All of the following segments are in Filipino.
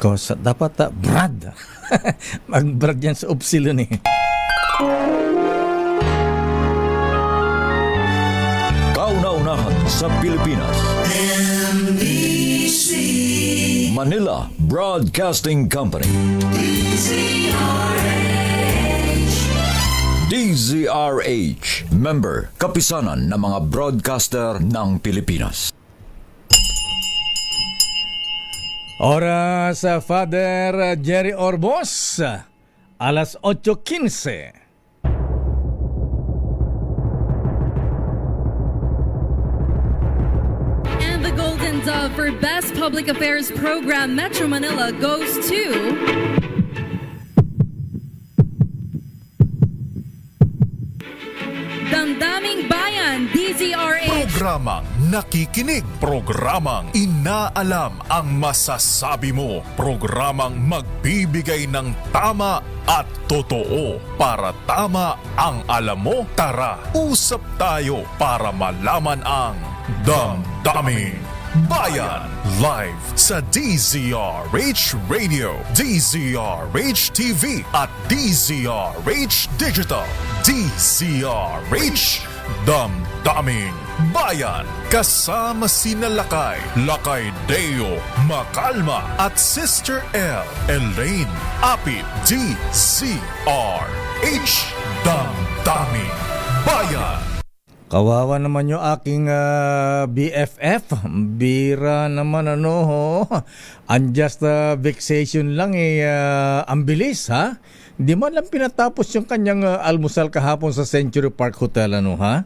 Because dapat Brad. Mag-Brad yan sa Upsilon eh. Kauna-unahan sa Pilipinas. NBC Manila Broadcasting Company. DZRH, member, kapisanan ng mga broadcaster ng Pilipinas. Oras sa Father Jerry Orbos, alas 8:15. And the Golden Dove for Best Public Affairs Program Metro Manila goes to Damdaming Bayan, DZRH. Programang nakikinig, programang inaalam ang masasabi mo, programang magbibigay ng tama at totoo para tama ang alam mo. Tara, usap tayo para malaman ang Damdaming Bayan. Live sa DZRH Radio, DZRH TV at DZRH Digital. DZRH Damdaming Bayan. Kasama sina Lakay Deo, Makalma at Sister L, Elaine Apit. DZRH Damdaming Bayan. Kawawa naman yung aking BFF. Bira naman unjust vexation lang ang bilis ha. Di man lang pinatapos yung kanyang almusal kahapon sa Century Park Hotel ha.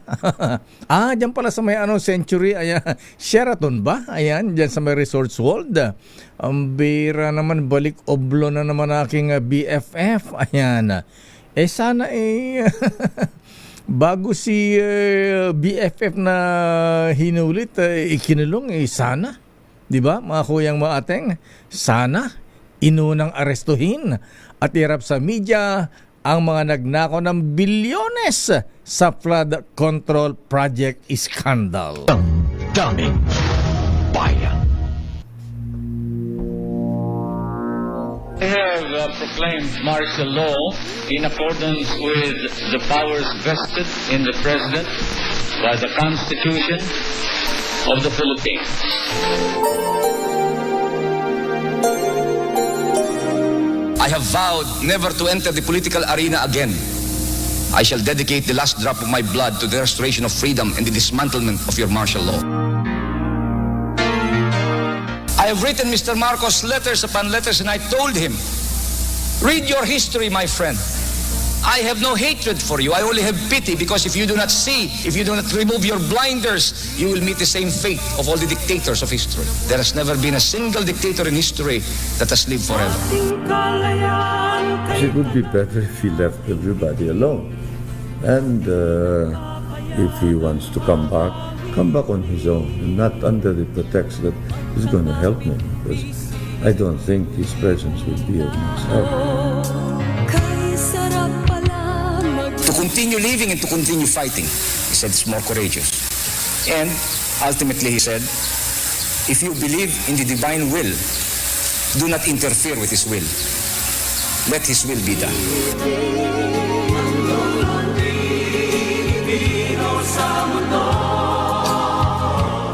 Diyan pala sa may Century, ayan, Sheraton ba? Ayan, diyan sa may Resorts World. Ang bira naman, balik oblo na naman aking BFF. Ayan. Sana bago si BFF na hinulit, ikinulong, sana. Di ba, mga kuyang mga ateng? Sana inunang arestuhin at irap sa media ang mga nagnakaw ng bilyones sa flood control project scandal. Damdaming Bayan. I have proclaimed martial law in accordance with the powers vested in the President by the Constitution of the Philippines. I have vowed never to enter the political arena again. I shall dedicate the last drop of my blood to the restoration of freedom and the dismantlement of your martial law. I have written Mr. Marcos letters upon letters, and I told him, read your history, my friend. I have no hatred for you. I only have pity, because if you do not see, if you do not remove your blinders, you will meet the same fate of all the dictators of history. There has never been a single dictator in history that has lived forever. It would be better if he left everybody alone. And if he wants to come back on his own, and not under the pretext that he's going to help me, because I don't think his presence will be of much help. To continue living and to continue fighting, he said, it's more courageous. And ultimately he said, if you believe in the divine will, do not interfere with his will. Let his will be done.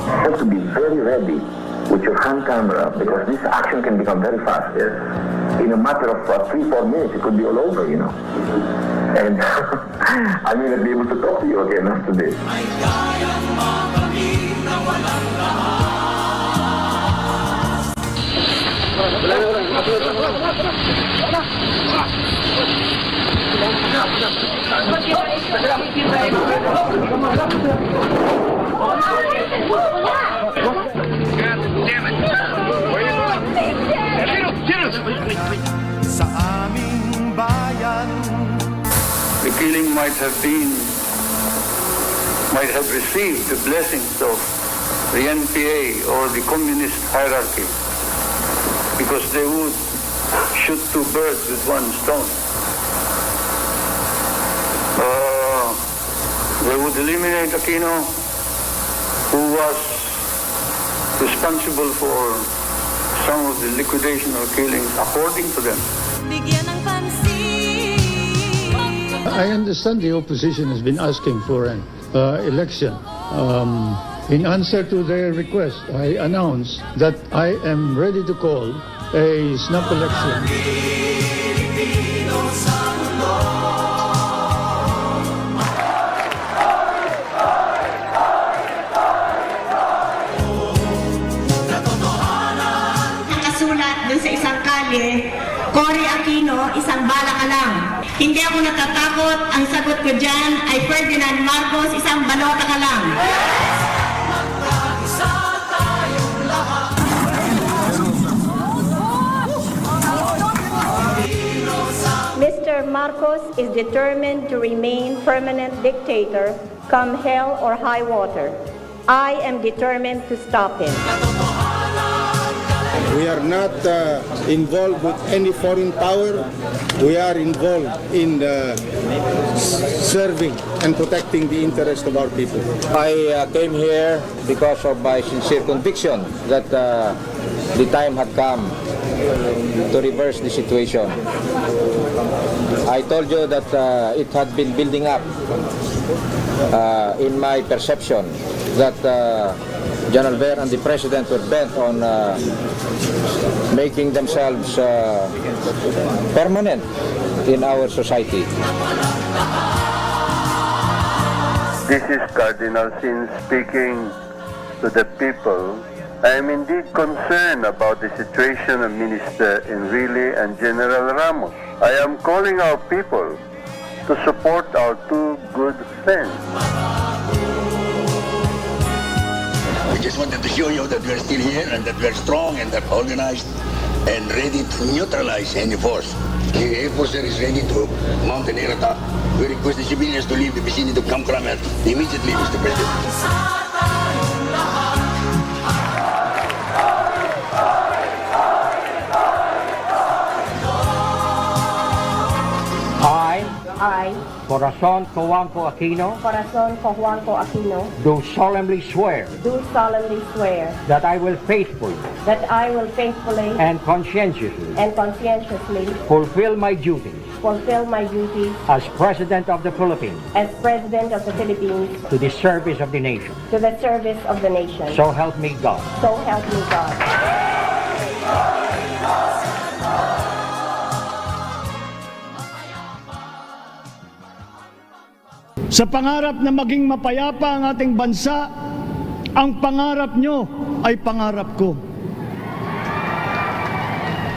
You have to be very ready with your hand camera, because this action can become very fast. Yes. In a matter of 3-4 minutes, it could be all over, And I may not be able to talk to you again after this. Sa aming bayan, The killing might have received the blessings of the NPA or the communist hierarchy, because they would shoot two birds with one stone. They would eliminate Aquino, who was responsible for some of the liquidation or killings according to them. Bigyan ng pansin. I understand the opposition has been asking for an election. In answer to their request, I announce that I am ready to call a snap election. Nakasulat dun sa isang kalye, Cory Aquino, isang bala ka lang. Hindi ako natatakot, ang sagot ko dyan ay Ferdinand Marcos, isang balota ka lang. Mr. Marcos is determined to remain permanent dictator, come hell or high water. I am determined to stop him. We are not involved with any foreign power. We are involved in serving and protecting the interest of our people. I came here because of my sincere conviction that the time had come to reverse the situation. I told you that it had been building up in my perception that General Ver and the President were bent on making themselves permanent in our society. This is Cardinal Sin speaking to the people. I am indeed concerned about the situation of Minister Enrile and General Ramos. I am calling our people to support our two good friends. We just wanted to show you that we're still here and that we're strong and that organized and ready to neutralize any force. The Air Force is ready to mount an air attack. We request the civilians to leave the vicinity of Camp Cromwell immediately, Mr. President. I, Corazon Cojuangco Aquino, Corazon Cojuangco Aquino, do solemnly swear do solemnly swear that I will faithfully that I will faithfully and conscientiously and conscientiously fulfill my duties fulfill my duties as President of the Philippines as President of the Philippines to the service of the nation. to the service of the nation. So help me God. So help me God. Sa pangarap na maging mapayapa ang ating bansa, ang pangarap nyo ay pangarap ko.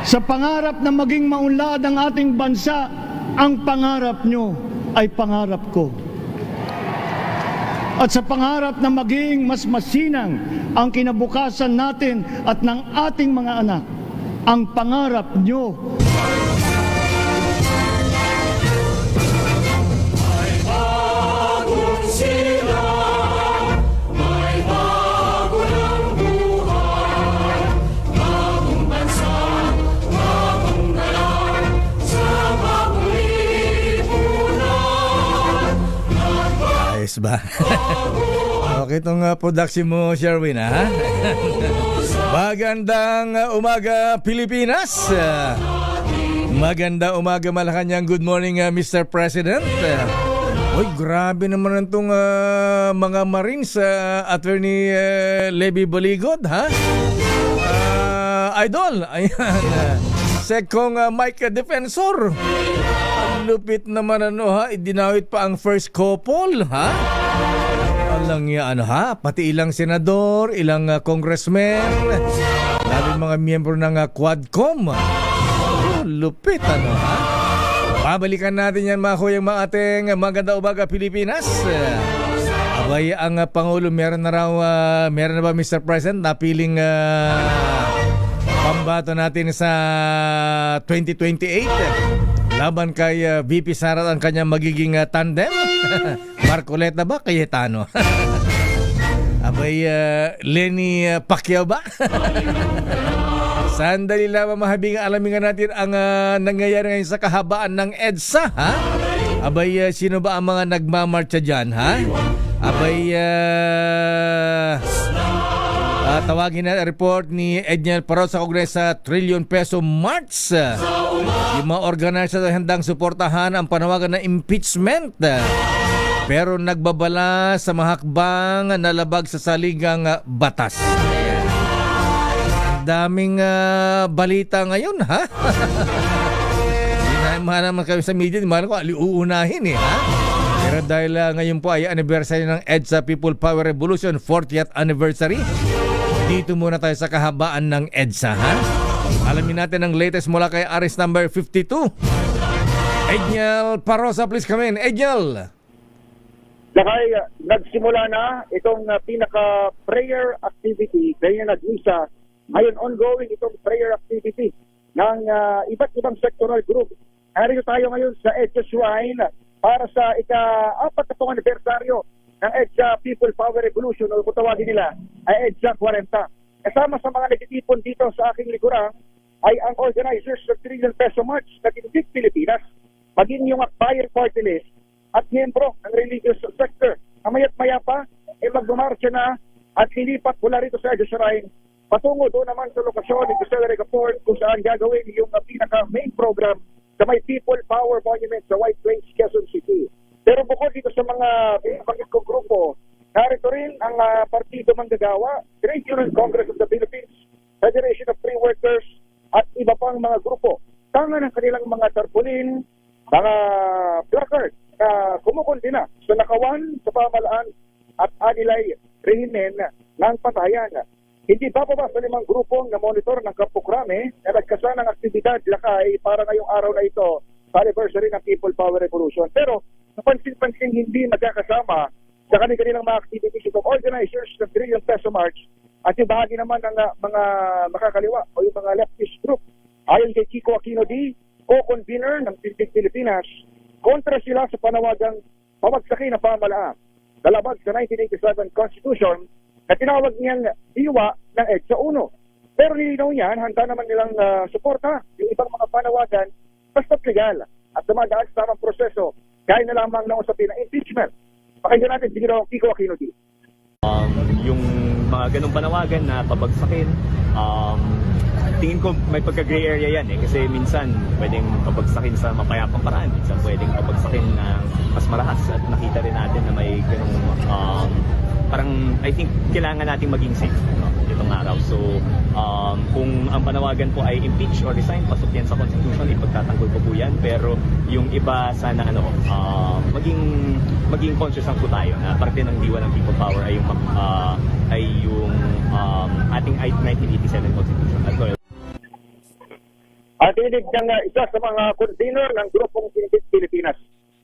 Sa pangarap na maging maunlad ang ating bansa, ang pangarap nyo ay pangarap ko. At sa pangarap na maging mas masinang ang kinabukasan natin at ng ating mga anak, ang pangarap nyo ba? Okay, itong production mo, Sherwin, ha? Magandang umaga, Pilipinas! Magandang umaga, Malacanang. Good morning, Mr. President. Uy, grabe naman itong mga Marines, Attorney Levy Baligod, ha? Idol, ayan. Sekong Mike Defensor. Lupit naman ha, idinawit pa ang first couple ha. Alang ha, pati ilang senador, ilang congressmen, lalo mga miyembro ng Quadcom. Lupit ha. Babalikan natin yan mga kuyang mga ating maganda umaga Pilipinas. Abay ang Pangulo meron na ba Mr. President napiling pambato natin sa 2028 laban kay VP Sara ang kanyang magiging tandem. Marcoleta ba? Cayetano? Abay, Lenny Pacquiao ba? Sandali lamang mahabing alamin natin ang nangyayari ngayon sa kahabaan ng EDSA. Ha? Abay, sino ba ang mga nagmamarcha dyan? Ha? Abay, Tawagin na report ni Edniel Parot sa Kongres sa trillion peso march. Yung mga organizer handang suportahan ang panawagan ng impeachment. Pero nagbabala sa mahakbang na labag sa saligang batas. Ang daming balita ngayon, ha? Hindi naman kami sa media, di ko uunahin, ha? Pero dahil ngayon po ay anniversary ng EDSA People Power Revolution 40th anniversary, dito muna tayo sa kahabaan ng EDSA, ha? Alamin natin ang latest mula kay arrest number 52. Edniel Parosa, please come in. Edniel! Lakay, nagsimula na itong pinaka-prayer activity, kaya nag-isa. Ngayon, ongoing itong prayer activity ng iba't ibang sectoral group. Narito tayo ngayon sa EDSA Shrine para sa ika-4 na anibersaryo ng EDSA People Power Revolution o kung tawagin nila ay EDSA 40. Kasama sa mga nagtitipon dito sa aking likuran ay ang organizers ng Trillion Peso March na Tindig Pilipinas, maging yung Akbayan Party List at miyembro ng religious sector. Mamayat maya pa, magbumarsya na at lilipat mula rito sa EDSA Shrine patungo doon naman sa lokasyon ni Giselle Port kung saan gagawin yung pinaka-main program sa may People Power Monument sa White Plains, Quezon City. Pero bukod dito sa mga pinapagit kong grupo, narito rin ang Partido Manggagawa, Trade Union Congress of the Philippines, Federation of Free Workers, at iba pang mga grupo. Tanga ng kanilang mga tarpaulin, mga placard na kumukundina sa nakawan sa pamalaan at anilay rehimen ng patayan. Hindi bababa sa 5 grupong na monitor ng Campo Crame na nagkasa ng aktibidad lakay para ngayong araw na ito sa anniversary ng People Power Revolution. Pero napansin-pansin hindi magkakasama sa kanilang mga activities itong organizers ng Trillion Peso March at yung bahagi naman ng mga makakaliwa o yung mga leftist group. Ayon kay Kiko Aquino D, co-convener ng Tindig Pilipinas, kontra sila sa panawagang pamagsakin ng pamalaan. Dalabag sa 1987 Constitution na tinawag niyang diwa ng EDSA 1. Pero nilinaw niyan, handa naman nilang suporta yung ibang mga panawagan basta legal at dumadaan sa tamang proseso gaya na lamang ng usapin ng impeachment. Pakinggan natin si Kiko Aquino D. Yung mga ganong panawagan na pabagsakin, tingin ko may pagka-gray area yan kasi minsan pwedeng pabagsakin sa mapayapang paraan, minsan pwedeng pabagsakin ng mas marahas at nakita rin natin na may ganong parang I think kailangan nating maging safe itong araw. So kung ang panawagan po ay impeach or resign, pasok yan sa Constitution, ipagtatanggol ko po yan. Pero yung iba sana maging conscious lang po tayo na parte ng diwa ng People Power ay yung ating 1987 Constitution as well. At dinig ng isa sa mga convener ng grupong Tindig Pilipinas.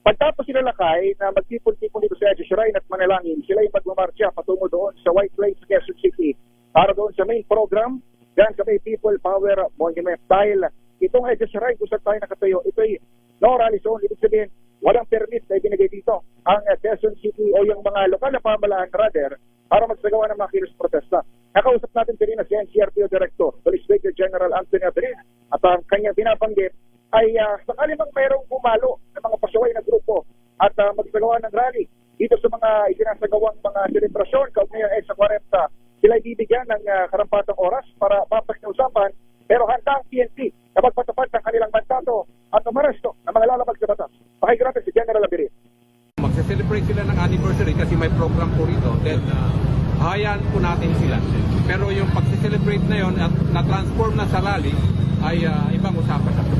Pagtapos sila lakay na magtipon-tipon dito sa EDSA Shrine at manalangin, sila ay magmamarcha patungo doon sa White Plains, Quezon City para doon sa main program dyan sa may People Power Monument. Dahil itong EDSA Shrine kung saan tayo nakatayo, ito ay no rally zone. Ibig sabihin, walang permit na ibinigay dito ang Quezon City o yung mga lokal na pamahalaan rather para magsagawa ng mga kilos protesta. Nakausap natin kanina si NCRPO Director, Police Brigadier General Anthony Abrin, at ang kanyang binabanggit ay sakali mang mayroong bumalo ng mga pasaway na grupo at magsagawa ng rally dito sa mga isinasagawang mga selebrasyon kaugnay ng EDSA 40, sila ay bibigyan ng karampatang oras para mapag-usapan, pero handa ang PNP na magpatupad ng kanilang mandato at umaresto ng mga lalabag sa batas. Pakinggan natin si General Abrin. Magse-celebrate sila ng anniversary kasi may program po rito. Then, hayaan po natin sila. Pero yung pag-celebrate na yon at na-transform na sa rally ay ibang usapan na po.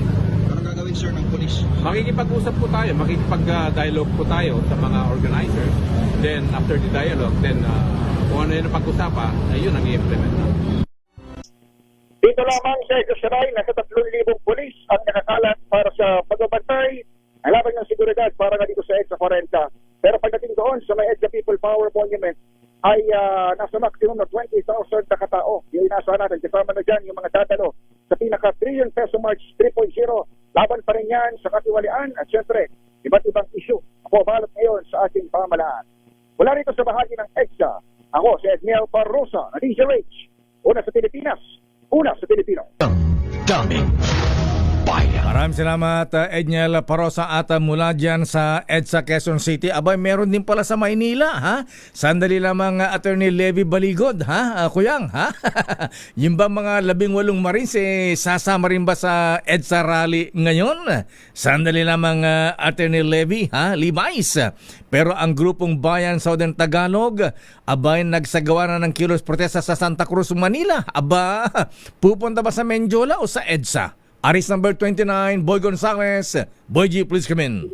Anong gagawin, sir, ng police? Makikipag-usap po tayo, makikipag-dialogue po tayo sa mga organizers. Then, after the dialogue, then kung ano yun ang pag-usapan, ay yun ang i-implement na. Dito lamang sa EDSA Shrine, nasa 3,000 polis ang nakakalat para sa pagbabantay ang labang ng seguridad para nga dito sa EDSA 40. Pero pagdating doon sa may EDSA People Power Monument ay nasa maximum na 20,000 na katao. Yung inaasahan natin, kasama na dyan yung mga dadalo sa pinaka-Trillion Peso March 3.0. Laban pa rin yan sa katiwalian at syempre, iba't ibang issue ang pumalot ngayon sa ating pamahalaan. Mula rito sa bahagi ng EDSA, ako si Edniel Parrosa na DZRH. Una sa Pilipinas, una sa Pilipino. Daming Bayan. Maraming salamat, Edniel Parosa at mula dyan sa EDSA Quezon City. Abay, meron din pala sa Maynila, ha? Sandali lamang, Attorney Levy Baligod, ha? Kuyang, ha? Yung ba mga 18 Marines, sasama rin ba sa EDSA rally ngayon? Sandali lamang, Attorney Levy, ha? Levi's. Pero ang grupong Bayan Southern Tagalog, abay, nagsagawa na ng kilos protesta sa Santa Cruz, Manila. Aba, pupunta ba sa Menjola o sa EDSA? Aris number 29, Boy Gonzales. Boy G, please come in.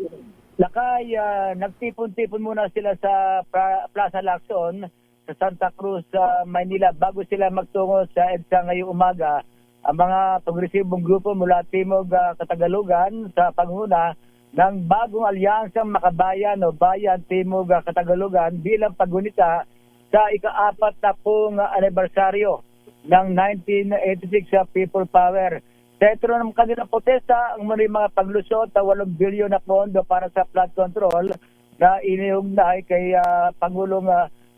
Lakay, nagtipon-tipon muna sila sa Plaza Lacson sa Santa Cruz, Maynila bago sila magtungo sa EDSA ngayong umaga. Ang mga progresibong grupo mula Timog, Katagalugan sa panguna ng bagong alyansang Makabayan o Bayan Timog, Katagalugan bilang pagunita sa ika-40 anibersaryo ng 1986 sa People Power. Sentro ng kanilang protesta ang mga paglusot sa 8 bilyon na pondo para sa flood control na iniugnay kay Pangulong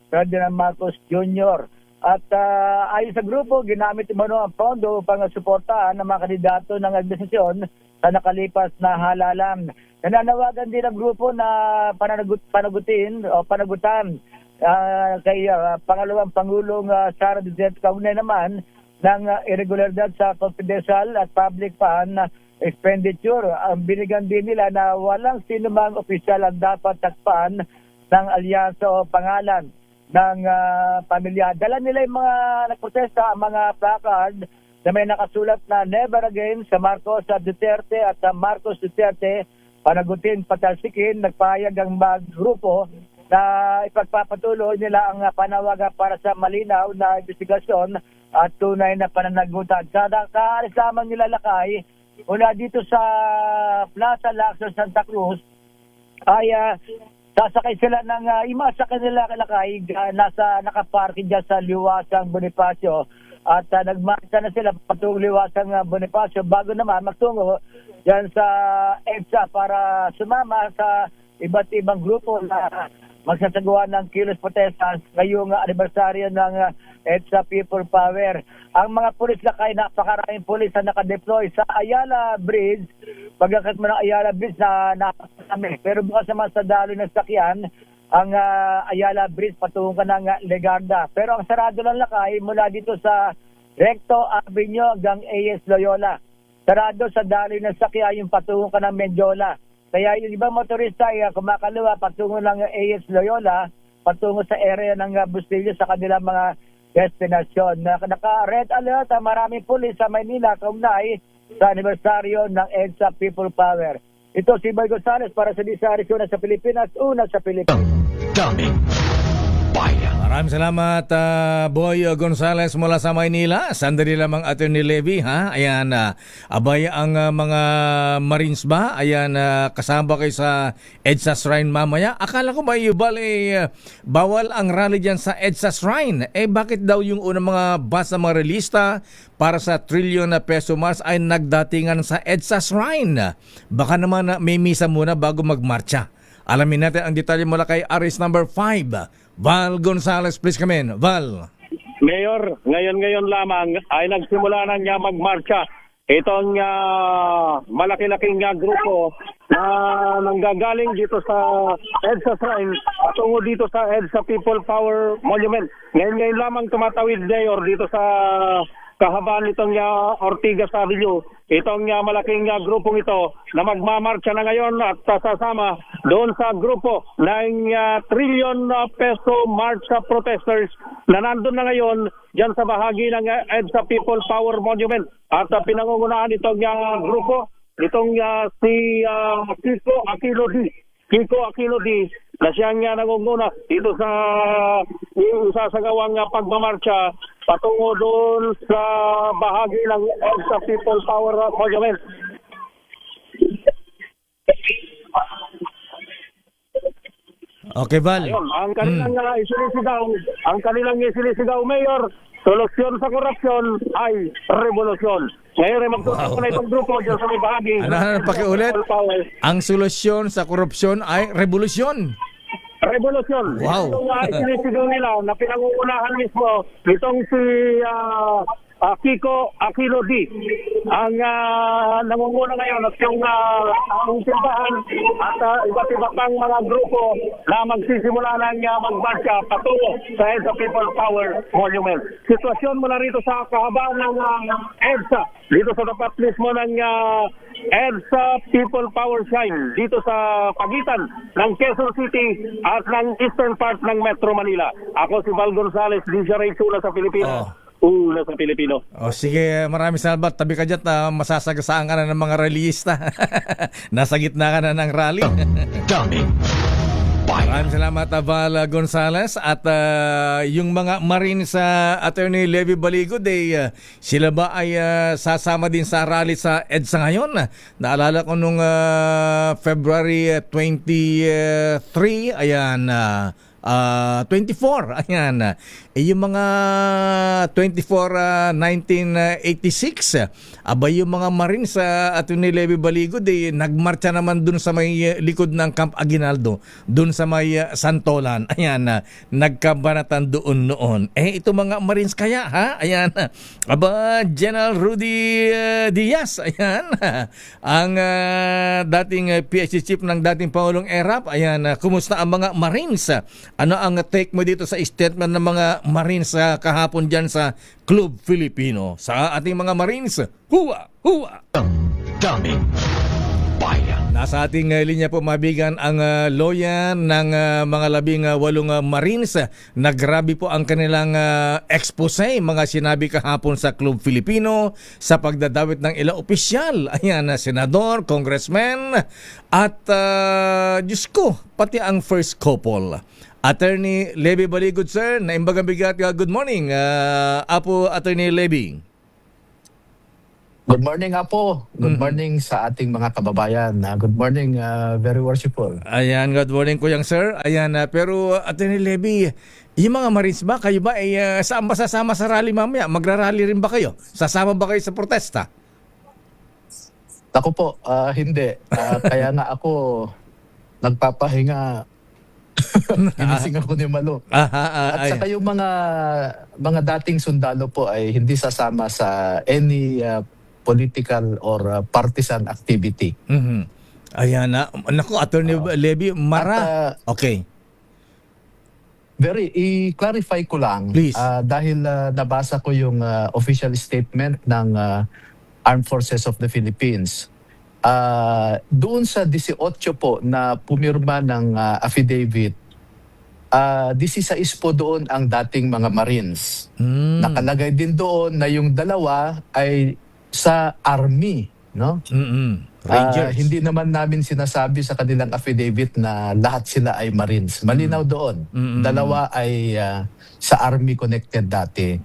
Ferdinand Marcos Jr. At ayon sa grupo, ginamit ang pondo upang suportahan ng mga kandidato ng administrasyon sa nakalipas na halalan. Nananawagan din ang grupo na panagutan kay Pangalawang Pangulong Sara Duterte Kaunay naman ng irregularidad sa confidential at public fund expenditure. Ang binigyan din nila na walang sinumang opisyal ang dapat takpan ng alyansa o pangalan ng pamilya. Dala nila yung mga nagprotesta, ang mga placard na may nakasulat na Never Again sa Marcos Duterte at Marcos Duterte, panagutin, patalsikin. Nagpahayag ang grupo na ipagpapatuloy nila ang panawagan para sa malinaw na investigasyon at tunay na pananagutan. Kaalis lamang nila Lakay, mula dito sa Plaza Lacson, Santa Cruz, ay sasakay sila ng imasa kanila Lakay, nakaparking dyan sa Liwasang Bonifacio. At nagmarcha na sila patungong Liwasang Bonifacio bago naman magtungo dyan sa EDSA para sumama sa iba't ibang grupo na magsasagawa ng kilos protesta ngayong anibersaryo ng EDSA People Power. Ang mga pulis Lakay, napakaraming pulis na nakadeploy sa Ayala Bridge. Pagkakat mo ng Ayala Bridge na napakasami. Pero bukas naman sa daloy ng sakyan, ang Ayala Bridge patungo ka ng Legarda. Pero ang sarado ng Lakay mula dito sa Recto Avenue hanggang AS Loyola. Sarado sa daloy ng sakyan yung patungo ka ng Menjola. Kaya yung ibang motorista ay kumakaliwa patungo ng AS Loyola, patungo sa area ng Bustillo sa kanilang mga destinasyon. Naka-red alert ang maraming pulis sa Maynila kaugnay sa anibersaryo ng EDSA People Power. Ito si Boy Gonzales para sa Disaris Una sa Pilipinas, una sa Pilipinas. Daming Bayan. Maraming salamat, Boy Gonzales mula sa Maynila. Sandali lamang, Attorney Levy, ha? Ayan, abay ang mga Marines ba? Ayan, kasama kayo sa EDSA Shrine mamaya. Akala ko ba, Yubal, bawal ang rally dyan sa EDSA Shrine. Bakit daw yung unang mga bus na mga relista para sa trilyon na peso mas ay nagdatingan sa EDSA Shrine? Baka naman may misa muna bago magmarcha. Alamin natin ang detalye mula kay Aris number 5. Val Gonzales, please come in. Val. Mayor, ngayon lamang ay nagsimula na niya magmarcha itong malaki-laking grupo na nanggagaling dito sa EDSA Shrine patungo dito sa EDSA People Power Monument. Ngayon lamang tumatawid, Mayor, dito sa kahabaan nitong Ortigas Avenue. Itong malaking grupong ito na magmamarcha na ngayon at sasama doon sa grupo ng trillion peso march protesters na nandun na ngayon dyan sa bahagi ng EDSA People Power Monument. At pinangungunahan itong grupo, itong si Kiko Aquino D na siyang nangunguna dito sa sasagawang pagmamarcha patungo doon sa bahagi ng EDSA People Power Monument. Okay, Val. Ayun, ang kanilang isinisigaw, Mayor, solusyon sa korupsyon ay revolusyon. Ngayon ay magtutunan na itong grupo dyan sa may bahagi. Ano, pakiulit? Ang solusyon sa korupsyon ay revolusyon. Revolusyon. Wow. Itong isinisigaw nila na pinangungunahan mismo itong si Kiko Aquino D. Ang nangunguna ngayon at yung ang simbahan at iba't iba pang mga grupo na magsisimula ng magmarcha patungo sa EDSA People Power Monument. Sitwasyon mula rito sa kahabaan ng EDSA, dito sa tapat mismo ng EDSA People Power Shrine, dito sa pagitan ng Quezon City at ng eastern part ng Metro Manila. Ako si Val Gonzales, DJ Ray Chula sa Pilipinas. Una sa Pilipino. Sige, maraming salamat. Tabi ka dyan, masasagasaan ka na ng mga rallyista. Nasa gitna ka na ng rally. Daming Maraming salamat, Val Gonzales. At yung mga Marines sa Attorney Levy Baligod, sila ba ay sasama din sa rally sa EDSA ngayon? Naalala ko nung February 23, ayan, 24, ayan. Yung mga 1986, abay yung mga Marines sa Atty. Levy Baligod, nagmarcha naman dun sa may likod ng Camp Aguinaldo, dun sa may Santolan, ayan, nagkabanatan doon noon. Ito mga Marines kaya, ha? Ayan, General Rudy Diaz, ayan, ang dating PSC chief ng dating Pangulong Erap, ayan, kumusta ang mga Marines? Ano ang take mo dito sa statement ng mga Marines kahapon dyan sa Club Filipino? Sa ating mga Marines, huwa! Huwa! Daming Bayan. Nasa ating linya po, mabigan, ang loyan ng mga 18 Marines. Nagrabe po ang kanilang expose, mga sinabi kahapon sa Club Filipino sa pagdadawit ng ilang opisyal. Ayan, senador, congressman, at Diyos ko, pati ang first couple. Attorney Levy Baligod, sir, naimbagang bigat. Good morning, Apo Attorney Levy. Good morning, Apo. Good morning sa ating mga kababayan. Good morning, very worshipful. Ayan, good morning, Kuyang Sir. Ayan, pero Attorney Levy, yung mga Marines ba, kayo ba ay saan ba sasama sa rally mamaya? Magra-rally rin ba kayo? Sasama ba kayo sa protesta? Ako po, hindi. Kaya nga ako nagpapahinga. Ginising ako ni Malo. At saka yung mga dating sundalo po ay hindi sasama sa any political or partisan activity. Ayan na. Naku, Attorney Levy, okay. I-clarify ko lang. Please. Dahil nabasa ko yung official statement ng Armed Forces of the Philippines. Doon sa 18 po na pumirma ng affidavit, 16 po doon ang dating mga Marines. Nakalagay din doon na yung dalawa ay sa Army, no? Rangers. Hindi naman namin sinasabi sa kanilang affidavit na lahat sila ay Marines. Malinaw doon. Dalawa ay sa Army connected dati.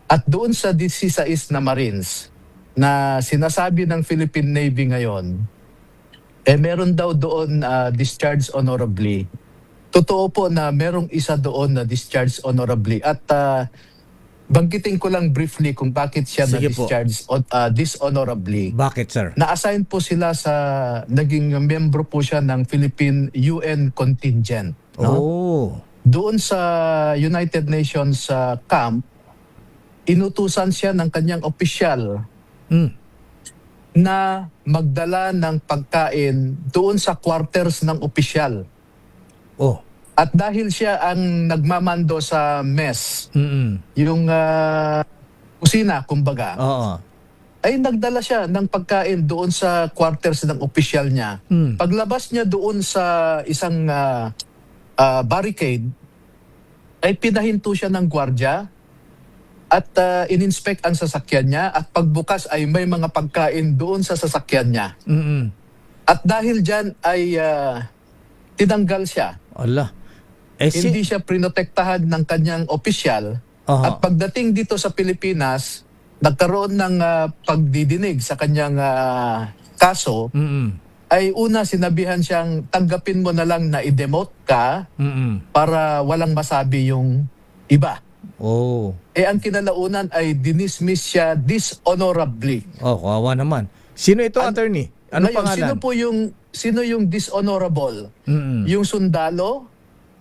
At doon sa 16 na Marines na sinasabi ng Philippine Navy ngayon, meron daw doon discharged honorably. Totoo po na merong isa doon na discharged honorably. At banggitin ko lang briefly kung bakit siya na-discharged dishonorably. Bakit, sir? Na-assign po sila sa, naging membro po siya ng Philippine UN contingent. No? Doon sa United Nations camp, inutusan siya ng kanyang opisyal na magdala ng pagkain doon sa quarters ng opisyal. At dahil siya ang nagmamando sa mess, yung kusina, kumbaga, ay nagdala siya ng pagkain doon sa quarters ng opisyal niya. Paglabas niya doon sa isang barricade, ay pinahinto siya ng gwardya at in-inspect ang sasakyan niya at pagbukas ay may mga pagkain doon sa sasakyan niya. At dahil dyan ay tinanggal siya. Hindi siya prinotektahan ng kanyang opisyal. At pagdating dito sa Pilipinas, nagkaroon ng pagdidinig sa kanyang kaso, ay una sinabihan siyang tanggapin mo na lang na i-demote ka para walang masabi yung iba. Ang kinalaunan ay dinismiss siya dishonorably. Kawawa naman. Sino ito, attorney? Ano pangalan? Sino yung dishonorable? Yung sundalo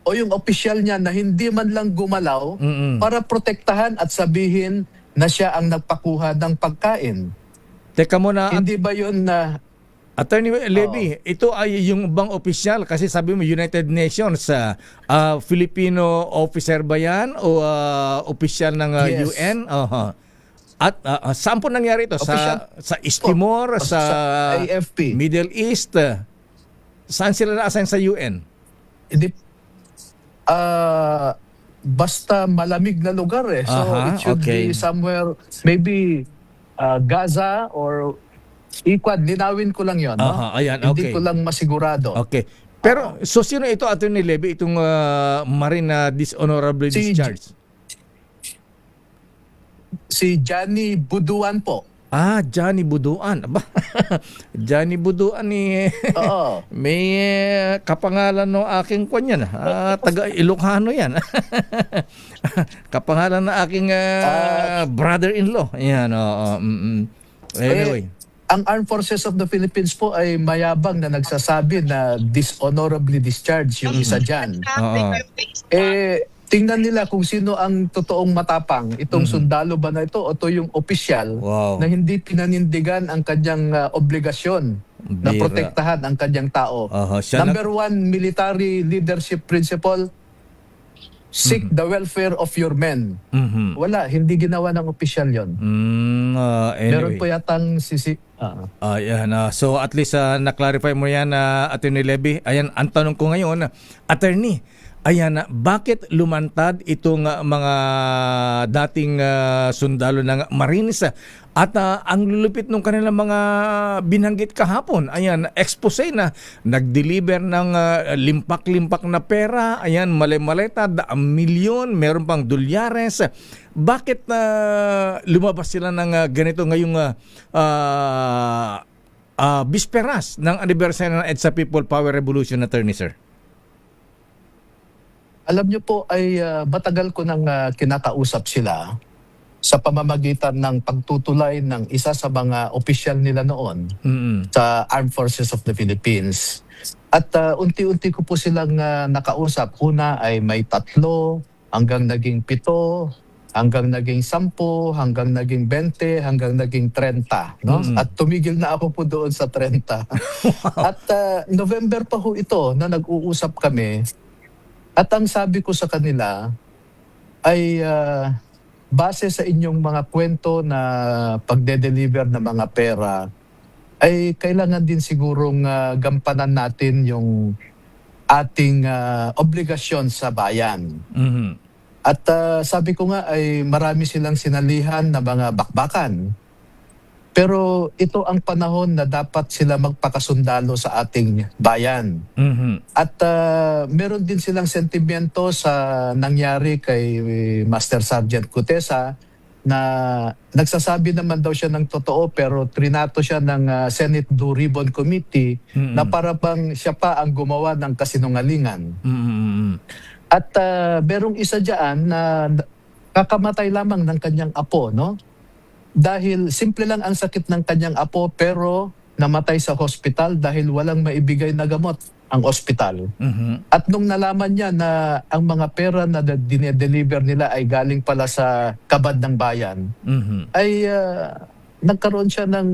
o yung opisyal niya na hindi man lang gumalaw para protektahan at sabihin na siya ang nagpakuha ng pagkain. Teka muna, Hindi ba yun na Attorney Levy, ito ay yung bang opisyal? Kasi sabi mo United Nations, Filipino officer ba yan o opisyal ng Yes. UN? At saan po nangyari ito? Sa East Timor, sa AFP. Middle East? Saan sila na-assign sa UN? Hindi, basta malamig na lugar eh. So it should be somewhere, maybe Gaza or Iquad. Linawin ko lang yon. No? Ayan, Hindi ko lang masigurado. Okay. Pero so sino ito, Attorney Levy, itong marine dishonorably discharged? Si Johnny Buduan po. Johnny Buduan. Aba, Johnny Buduan Oo. may kapangalan no aking kwan yan. Taga Ilocano yan. Kapangalan na aking brother-in-law. Yan. Anyway. Ang Armed Forces of the Philippines po ay mayabang na nagsasabi na dishonorably discharged yung isa dyan. Tingnan nila kung sino ang totoong matapang. Itong sundalo ba na ito o ito yung opisyal na hindi pinanindigan ang kanyang obligasyon na protektahan ang kanyang tao. Number one, military leadership principle, seek the welfare of your men. Wala, hindi ginawa ng opisyal yon. Anyway. Meron po yatang So at least na-clarify mo yan, Attorney Levy. Ayan, ang tanong ko ngayon, Attorney, ayan, bakit lumantad itong mga dating sundalo ng Marines at ang lulupit ng kanilang mga binanggit kahapon? Ayan, expose na nag-deliver ng limpak-limpak na pera, ayan, malay-maleta, milyon, meron pang dolyares. Bakit lumabas sila ng ganito ngayong bisperas ng anibersaryo ng EDSA People Power Revolution, Attorney, sir? Alam niyo po ay matagal ko nang kinakausap sila sa pamamagitan ng pagtutulay ng isa sa mga opisyal nila noon sa Armed Forces of the Philippines. At unti-unti ko po silang nakausap. Una ay may 3, hanggang naging 7, hanggang naging 10, hanggang naging 20, hanggang naging 30. No? At tumigil na ako po doon sa 30. At November pa ho ito na nag-uusap kami. At ang sabi ko sa kanila ay base sa inyong mga kwento na pagde-deliver ng mga pera, ay kailangan din sigurong gampanan natin yung ating obligasyon sa bayan. At sabi ko nga ay marami silang sinalihan na mga bakbakan. Pero ito ang panahon na dapat sila magpakasundalo sa ating bayan. At meron din silang sentimento sa nangyari kay Master Sergeant Cutesa na nagsasabi naman daw siya ng totoo pero trinato siya ng Senate Blue Ribbon Committee na para bang siya pa ang gumawa ng kasinungalingan. At merong isa dyan na kakamatay lamang ng kanyang apo, no? Dahil simple lang ang sakit ng kanyang apo pero namatay sa hospital dahil walang maibigay na gamot ang ospital. At nung nalaman niya na ang mga pera na dinedeliver nila ay galing pala sa kabad ng bayan, ay nagkaroon siya ng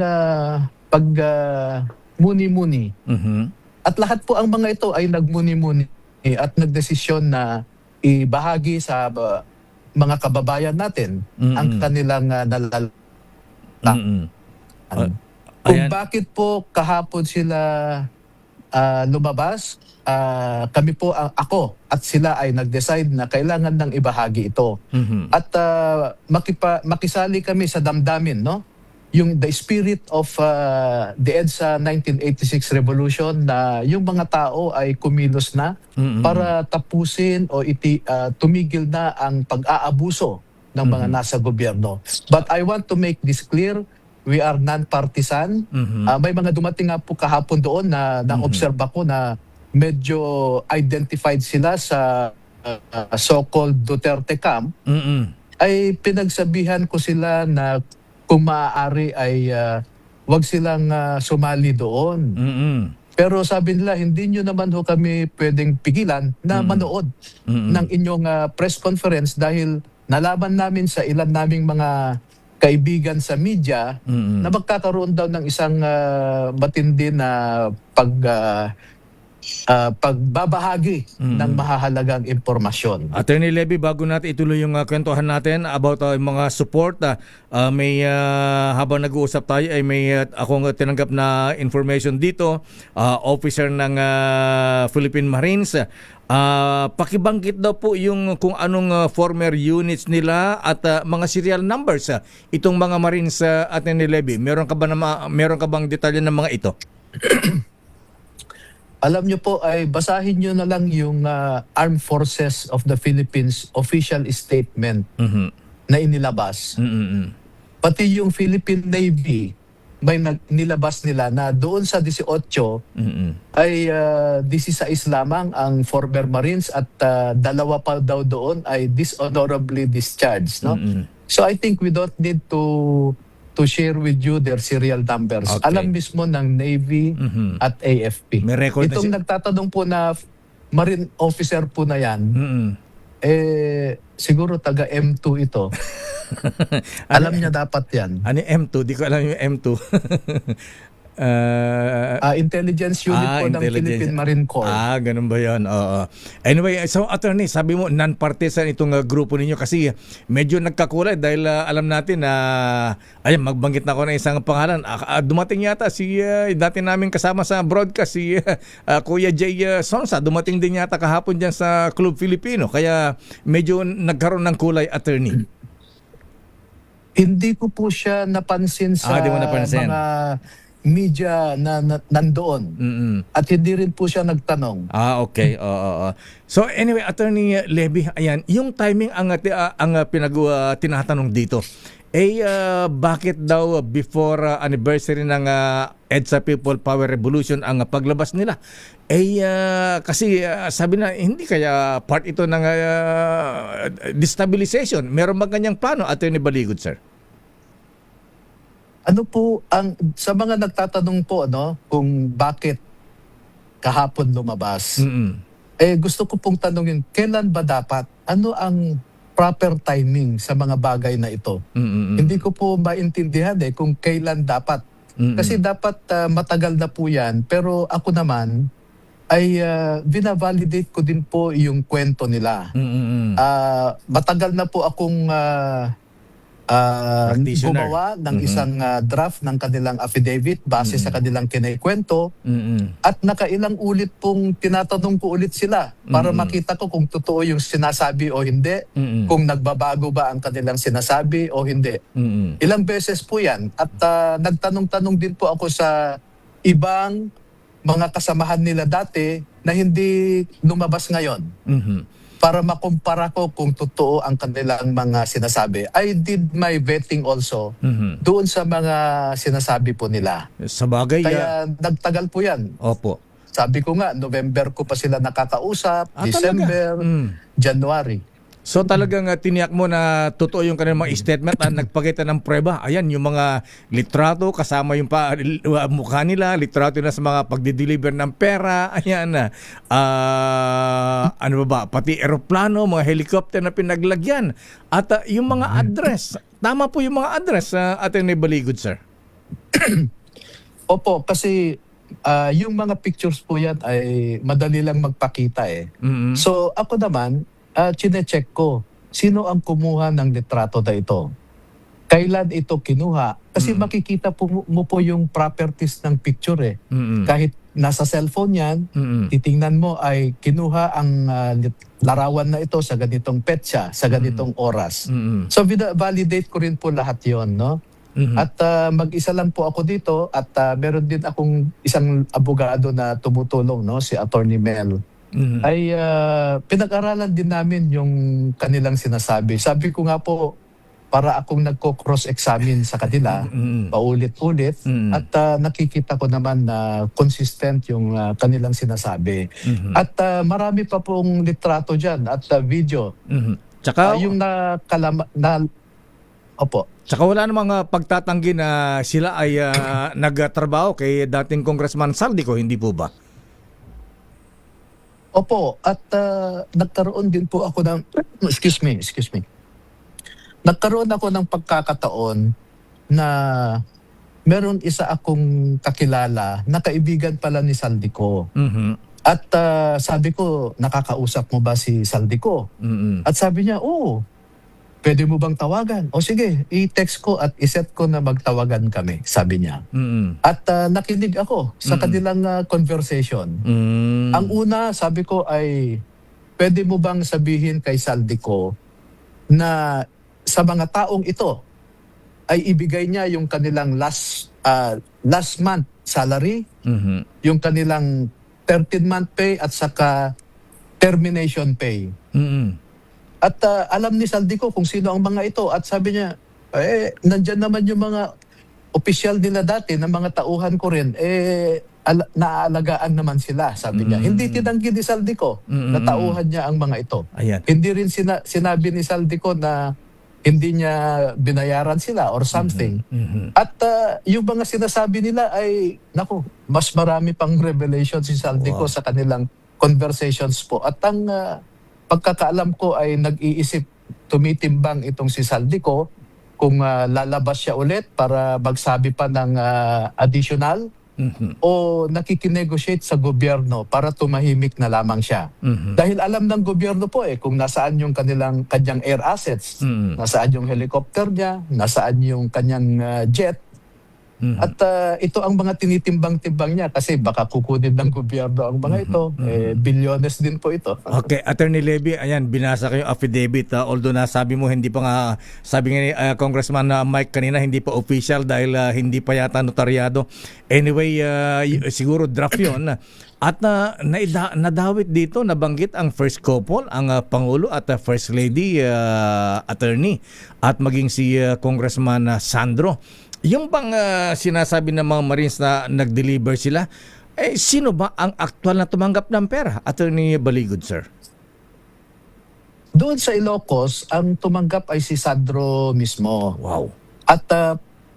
muni-muni. At lahat po ang mga ito ay nagmuni-muni at nagdesisyon na ibahagi sa mga kababayan natin ang kanilang nalala. Kung bakit po kahapon sila lumabas, kami po, ako at sila ay nag-decide na kailangan nang ibahagi ito. At makisali kami sa damdamin, no? Yung the spirit of the EDSA 1986 revolution na yung mga tao ay kumilos na para tapusin o tumigil na ang pag-aabuso ng mga nasa gobyerno. But I want to make this clear, we are non-partisan. May mga dumating nga po kahapon doon na na-observe ako na medyo identified sila sa so-called Duterte camp. Ay pinagsabihan ko sila na kung maaari ay wag silang sumali doon. Pero sabi nila, hindi nyo naman ho kami pwedeng pigilan na manood ng inyong press conference dahil nalaman namin sa ilan naming mga kaibigan sa media na magkakaroon daw ng isang matindi na pagbabahagi ng mahahalagang impormasyon. Attorney Levy, bago natin ituloy yung kwentuhan natin about yung mga support, may habang nag-uusap tayo ay may akong tinanggap na information dito, officer ng Philippine Marines. Pakibanggit daw po yung kung anong former units nila at mga serial numbers itong mga Marines, Attorney Levy. Meron ka bang detalye ng mga ito? Alam nyo po, ay basahin nyo na lang yung Armed Forces of the Philippines official statement na inilabas. Pati yung Philippine Navy, may nilabas nila na doon sa 18 ay 16 lamang ang former Marines at 2 pa daw doon ay dishonorably discharged. No? So I think we don't need to share with you their serial numbers. Okay. Alam mismo ng Navy at AFP. May record Itong na nagtatanong po na Marine officer po na yan, siguro taga M2 ito. Alam niya dapat yan. Ano yung M2? Di ko alam yung M2. Intelligence unit po ng Philippine Marine Corps. Ganun ba yun? Oo. Anyway, so attorney, sabi mo non-partisan itong grupo ninyo kasi medyo nagkakulay dahil alam natin na magbanggit na ako ng isang pangalan. Dumating yata si dati namin kasama sa broadcast si Kuya Jay Sonsa. Dumating din yata kahapon dyan sa Club Filipino. Kaya medyo nagkaroon ng kulay, attorney. Hindi ko po siya napansin sa di mo napansin. mga media na nandoon. At hindi rin po siya nagtanong. Okay. So anyway, Attorney Levy, ayan, yung timing ang tinatanong dito. Bakit daw before anniversary ng EDSA People Power Revolution ang paglabas nila? Kasi sabi na, hindi kaya part ito ng destabilization. Meron ba ganyang plano, Attorney Baligod, sir? Ano po ang sa mga nagtatanong po kung bakit kahapon lumabas? Gusto ko pong tanungin, kailan ba dapat? Ano ang proper timing sa mga bagay na ito? Hindi ko po maintindihan kung kailan dapat. Kasi dapat matagal na po yan, pero ako naman ay binavalidate ko din po yung kwento nila. Matagal na po akong gumawa ng isang draft ng kanilang affidavit base sa kanilang kinaikwento at nakailang ulit pong tinatanong ko ulit sila para makita ko kung totoo yung sinasabi o hindi, kung nagbabago ba ang kanilang sinasabi o hindi. Ilang beses po yan at nagtanong-tanong din po ako sa ibang mga kasamahan nila dati na hindi lumabas ngayon. Para makumpara ko kung totoo ang kanilang mga sinasabi. I did my vetting also doon sa mga sinasabi po nila. Sa bagay, kaya nagtagal po yan. Opo. Sabi ko nga, November ko pa sila nakakausap, December, January. So talagang tiniyak mo na totoo yung kanilang mga statement at nagpakita ng prueba. Ayan, yung mga litrato kasama yung mukha nila, litrato na sa mga pagdi-deliver ng pera. Ayan, ano ba, pati eroplano, mga helicopter na pinaglagyan. At yung mga address, tama po yung mga address, Attorney Baligod, sir. Opo, kasi yung mga pictures po yan ay madali lang magpakita So ako naman, chine-check ko, sino ang kumuha ng litrato na ito? Kailan ito kinuha? Kasi makikita mo po yung properties ng picture Kahit nasa cellphone yan, titingnan mo ay kinuha ang larawan na ito sa ganitong petsa, sa ganitong oras. So validate ko rin po lahat yon, no? At mag-isa lang po ako dito at meron din akong isang abogado na tumutulong, no, si Attorney Mel. Ay pinag-aralan din namin yung kanilang sinasabi. Sabi ko nga po, para akong nagko-cross-examine sa kanila, paulit-ulit, at nakikita ko naman na consistent yung kanilang sinasabi. At marami pa pong litrato dyan at video. Tsaka, yung Opo. Tsaka wala namang pagtatanggi na sila ay nagtrabaho kay dating Congressman Saldico, hindi po ba? Opo, at nagkaroon din po ako ng excuse me. nagkaroon ako ng pagkakataon na meron isa akong kakilala na kaibigan pala ni Saldico. At sabi ko, nakakausap mo ba si Saldico? At sabi niya, oo, pwede mo bang tawagan? O sige, i-text ko at iset ko na magtawagan kami, sabi niya. At nakinig ako sa kanilang conversation. Ang una, sabi ko ay, pwede mo bang sabihin kay Saldico na sa mga taong ito ay ibigay niya yung kanilang last month salary, yung kanilang 13-month pay at saka termination pay. At alam ni Saldico kung sino ang mga ito. At sabi niya, nandyan naman yung mga opisyal nila dati na mga tauhan ko rin, naaalagaan naman sila, sabi niya. Hindi tinanggi ni Saldico na tauhan niya ang mga ito. Ayan. Hindi rin sinabi ni Saldico na hindi niya binayaran sila or something. At yung mga sinasabi nila ay, naku, mas marami pang revelation si Saldico sa kanilang conversations po. At ang pagkakaalam ko ay nag-iisip, tumitimbang itong si Saldico kung lalabas siya ulit para magsabi pa ng additional o nakikinegotiate sa gobyerno para tumahimik na lamang siya. Dahil alam ng gobyerno po kung nasaan yung kanyang air assets, nasaan yung helicopter niya, nasaan yung kanyang jet. At ito ang mga tinitimbang-timbang niya kasi baka kukunin ng gobyerno ang mga ito. Bilyones din po ito. Okay, Attorney Levy, ayan, binasa ko yung affidavit. Although nasabi mo, hindi pa nga, sabi nga ni Congressman Mike kanina, hindi pa official dahil hindi pa yata notaryado. Anyway, siguro draft yun. At nadawit dito, nabanggit ang first couple, ang Pangulo at First Lady Attorney at maging si Congressman Sandro. Yung bang sinasabi ng mga Marines na nag-deliver sila, sino ba ang aktual na tumanggap ng pera? Attorney Baligod, sir. Doon sa Ilocos, ang tumanggap ay si Sandro mismo. Wow. At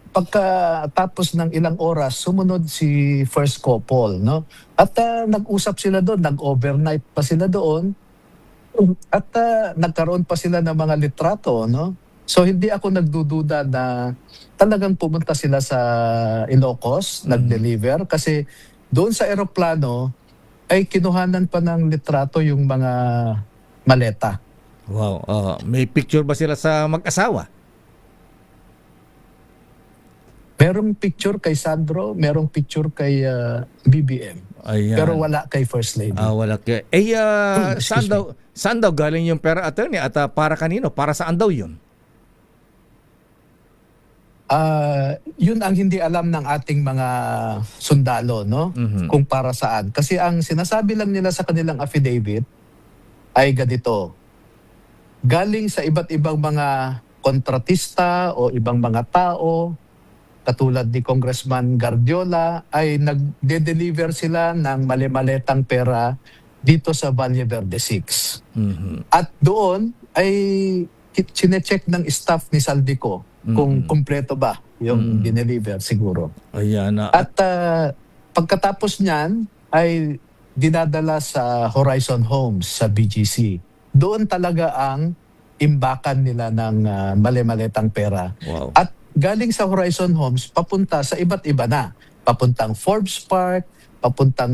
pagkatapos ng ilang oras, sumunod si first couple, no? At nag-usap sila doon, nag-overnight pa sila doon. At nagkaroon pa sila ng mga litrato, no? So hindi ako nagdududa na talagang pumunta sila sa Ilocos, nag-deliver kasi doon sa eroplano ay kinuhanan pa ng litrato yung mga maleta. Wow. May picture ba sila sa mag-asawa? Merong picture kay Sandro, merong picture kay BBM. Ayan. Pero wala kay First Lady. Wala kay... saan daw galing yung pera, attorney? At para kanino? Para saan daw yun? Yun ang hindi alam ng ating mga sundalo, no? Kung para saan. Kasi ang sinasabi lang nila sa kanilang affidavit ay ganito. Galing sa iba't ibang mga kontratista o ibang mga tao, katulad ni Congressman Guardiola, ay nagde-deliver sila ng mali-maletang pera dito sa Valle Verde 6. At doon ay sinecheck ng staff ni Saldico kung kumpleto ba yung dineliver siguro. Ayan. At pagkatapos niyan ay dinadala sa Horizon Homes sa BGC. Doon talaga ang imbakan nila ng mali-maletang pera. Wow. At galing sa Horizon Homes papunta sa iba't iba na. Papuntang Forbes Park, papuntang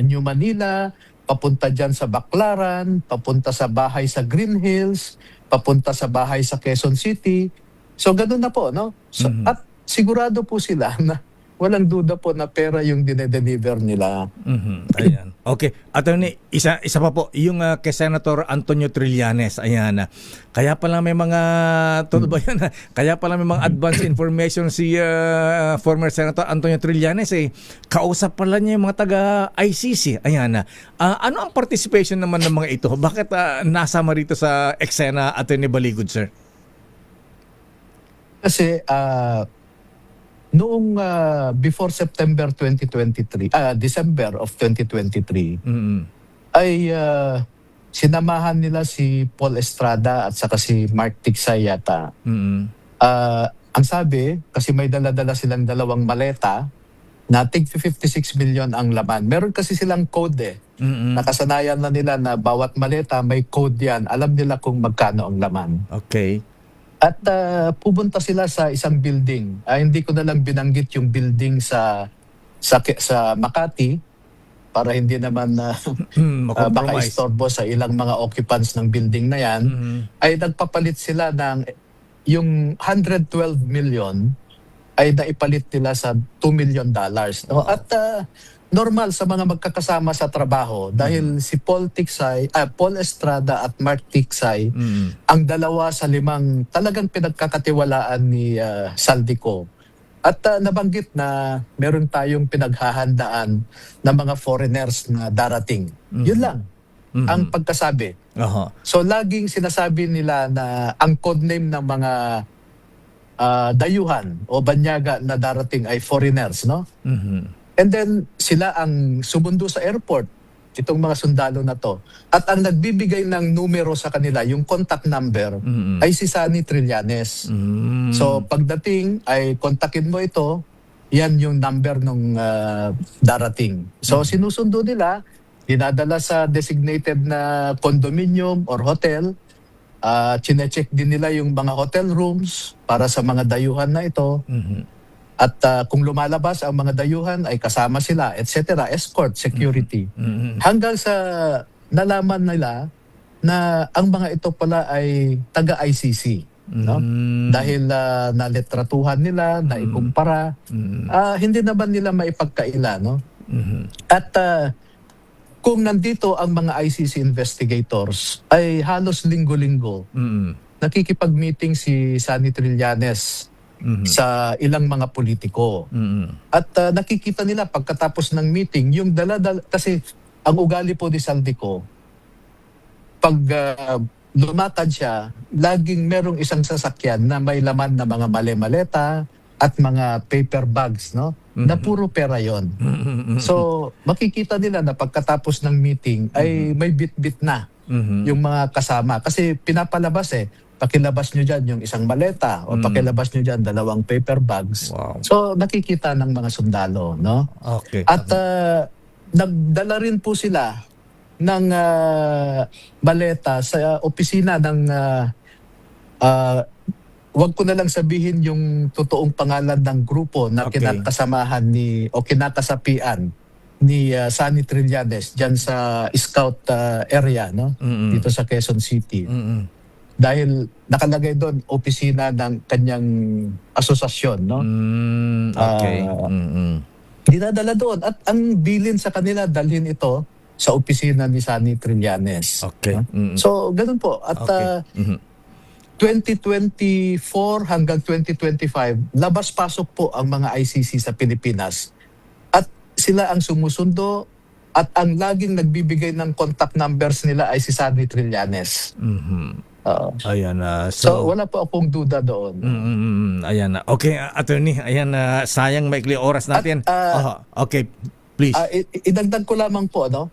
New Manila, papunta dyan sa Baclaran, papunta sa bahay sa Green Hills, papunta sa bahay sa Quezon City. So ganun na po, no? So, at sigurado po sila na walang duda po na pera yung dinedeliver nila. Ayan. Okay. Attorney, isa pa po, yung kay Senator Antonio Trillanes, ayan. Kaya pala may mga, kaya pala may mga advance information si former Senator Antonio Trillanes, kausap pala niya yung mga taga-ICC. Ayan. Ano ang participation naman ng mga ito? Bakit nasama rito sa eksena, Attorney Baligod, sir? Kasi, noong before September 2023, December of 2023, ay sinamahan nila si Paul Estrada at saka si Mark Tiksay yata. Ang sabi, kasi may dala-dala silang dalawang maleta, na tig 56 million ang laman. Meron kasi silang code Nakasanayan na nila na bawat maleta may code yan. Alam nila kung magkano ang laman. Okay. At pupunta sila sa isang building. Hindi ko na lang binanggit yung building sa Makati para hindi naman baka istorbo sa ilang mga occupants ng building na yan. Ay nagpapalit sila ng yung 112 million ay naipalit nila sa $2 million. No? At normal sa mga magkakasama sa trabaho dahil si Paul Estrada at Mark Tiksay, ang dalawa sa 5 talagang pinagkakatiwalaan ni Saldico. At nabanggit na meron tayong pinaghahandaan ng mga foreigners na darating. Yun lang ang pagkasabi. So laging sinasabi nila na ang codename ng mga dayuhan o banyaga na darating ay foreigners, no? And then sila ang sumundo sa airport, itong mga sundalo na to. At ang nagbibigay ng numero sa kanila, yung contact number, ay si Sunny Trillanes. So pagdating ay kontakin mo ito, yan yung number ng darating. So sinusundo nila, dinadala sa designated na condominium or hotel. Chine-check din nila yung mga hotel rooms para sa mga dayuhan na ito. At kung lumalabas ang mga dayuhan ay kasama sila, etc. Escort, security. Hanggang sa nalaman nila na ang mga ito pala ay taga-ICC. No? Dahil nalitratuhan nila, naikumpara, hindi naman nila maipagkaila. No? At kung nandito ang mga ICC investigators, ay halos linggo-linggo, nakikipag-meeting si Sunny Trillanes sa ilang mga politiko. At nakikita nila pagkatapos ng meeting, yung dala-dala, kasi ang ugali po ni Saldico, pag lumatad siya, laging merong isang sasakyan na may laman na mga male-maleta at mga paper bags, no? Na puro pera yon. So, makikita nila na pagkatapos ng meeting ay may bit-bit na yung mga kasama. Kasi pinapalabas pakilabas nyo dyan yung isang maleta o pakilabas nyo dyan 2 paper bags. So, nakikita ng mga sundalo, no? Okay. At nagdala rin po sila ng maleta sa opisina ng wag ko na lang sabihin yung totoong pangalan ng grupo na kinakasamahan o kinakasapian ni Sunny Trillanes dyan sa Scout area, no? Dito sa Quezon City. Dahil nakalagay doon opisina ng kanyang asosasyon, no? Dinadala doon at ang bilin sa kanila dalhin ito sa opisina ni Sunny Trillanes. So ganun po at 2024 hanggang 2025 labas-pasok po ang mga ICC sa Pilipinas at sila ang sumusundo at ang laging nagbibigay ng contact numbers nila ay si Sunny Trillanes. Ayan so wala po akong duda doon. Ayan okay, attorney, ayan sayang maikli oras natin. Okay, please. Idagdag ko lamang po, no?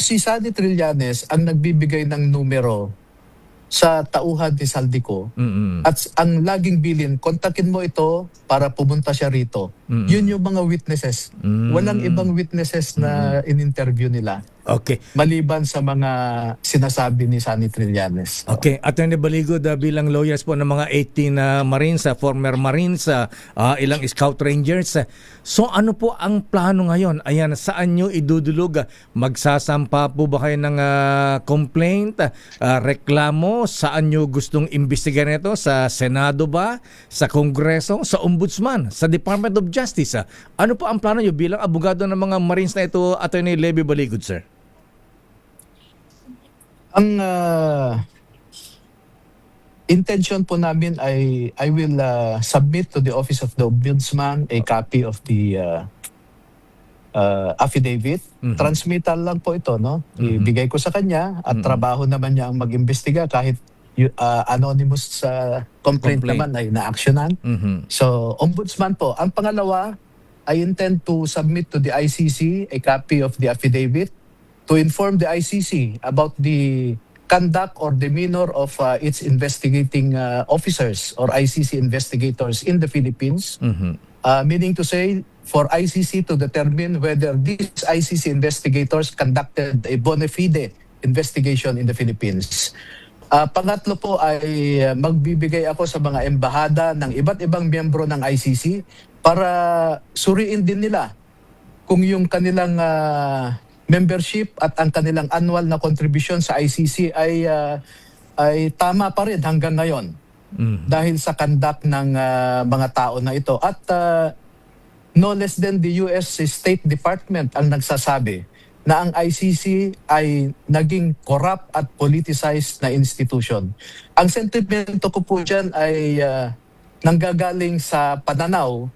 Si Sunny Trillanes ang nagbibigay ng numero sa tauhan ni Saldico at ang laging bilin, kontakin mo ito para pumunta siya rito. Yun yung mga witnesses. Walang ibang witnesses na in-interview nila. Okay. Maliban sa mga sinasabi ni Sunny Trillanes. Okay. Attorney Baligod, bilang lawyers po ng mga 18 Marines, former Marines, ilang Scout Rangers. So ano po ang plano ngayon? Ayan, saan nyo idudulog? Magsasampa po ba kayo ng complaint, reklamo? Saan nyo gustong imbestigahan ito? Sa Senado ba? Sa Kongreso? Sa Ombudsman? Sa Department of Justice? Ano po ang plano nyo bilang abogado ng mga Marines na ito, Attorney Levy Baligod, sir? Ang intention po namin ay I will submit to the Office of the Ombudsman a copy of the affidavit. Transmittal lang po ito, no? Ibigay ko sa kanya at trabaho naman niya ang mag-imbestiga kahit anonymous complaint naman ay na-actionan. So, Ombudsman po. Ang pangalawa, I intend to submit to the ICC a copy of the affidavit to inform the ICC about the conduct or demeanor of its investigating officers or ICC investigators in the Philippines. Meaning to say, for ICC to determine whether these ICC investigators conducted a bona fide investigation in the Philippines. Pangatlo po ay magbibigay ako sa mga embahada ng iba't ibang miyembro ng ICC para suriin din nila kung yung kanilang membership at ang kanilang annual na contribution sa ICC ay tama pa rin hanggang ngayon dahil sa conduct ng mga tao na ito. At no less than the US State Department ang nagsasabi na ang ICC ay naging corrupt at politicized na institution. Ang sentimento ko po dyan ay nanggagaling sa pananaw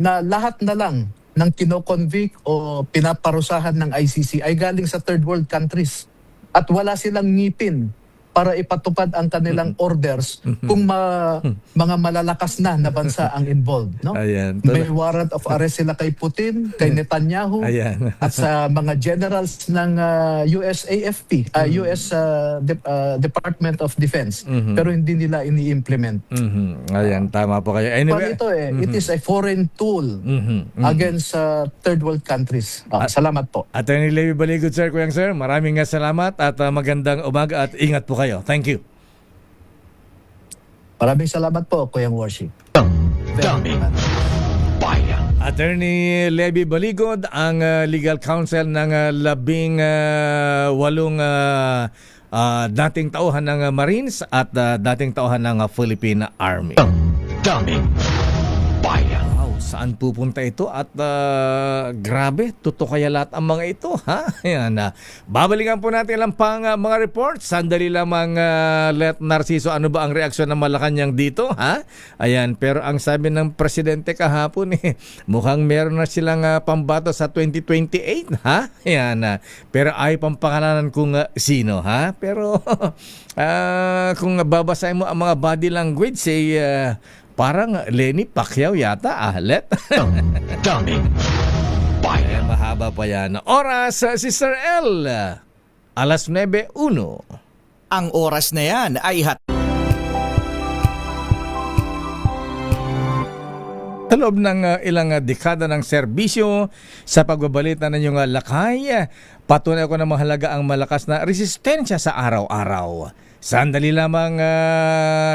na lahat na lang ng kino-convict o pinaparusahan ng ICC ay galing sa third world countries at wala silang ngipin para ipatupad ang kanilang orders kung mga malalakas na bansa ang involved. No? Ayan. May warrant of arrest sila kay Putin, kay Netanyahu, Ayan. at sa mga generals ng US AFP, US Department of Defense. Pero hindi nila ini-implement. Ayan, tama po kayo. Anyway, Ito it is a foreign tool against third world countries. Salamat po. Attorney Levy Baligod, sir, Kuyang sir, maraming salamat at magandang umaga at ingat po kayo. Thank you. Maraming salamat po, Kuyang Worship. Daming bayan. Attorney Levy Baligod, ang legal counsel ng 18 dating tauhan ng Marines at dating tauhan ng Philippine Army. Daming bayan. Wow, saan pupunta ito? At grabe, totoo kaya lahat ang mga ito, ha? Ayan, babalikan po natin lang pang mga reports. Sandali lamang, Let Narciso, ano ba ang reaksyon ng Malacanang dito, ha? Ayan, pero ang sabi ng presidente kahapon, mukhang meron na silang pambato sa 2028, ha? Ayan, pero ay pampangalanan kung sino, ha? Pero kung babasahin mo ang mga body language, parang Lenny Pacquiao yata, Let. Daming bayan. Mahaba pa yan. Oras, Sister L. 9:01. Ang oras na yan ay Sa loob ng ilang dekada ng serbisyo sa pagbabalita ng inyong lakay, patunay ako na mahalaga ang malakas na resistensya sa araw-araw. Sandali lamang,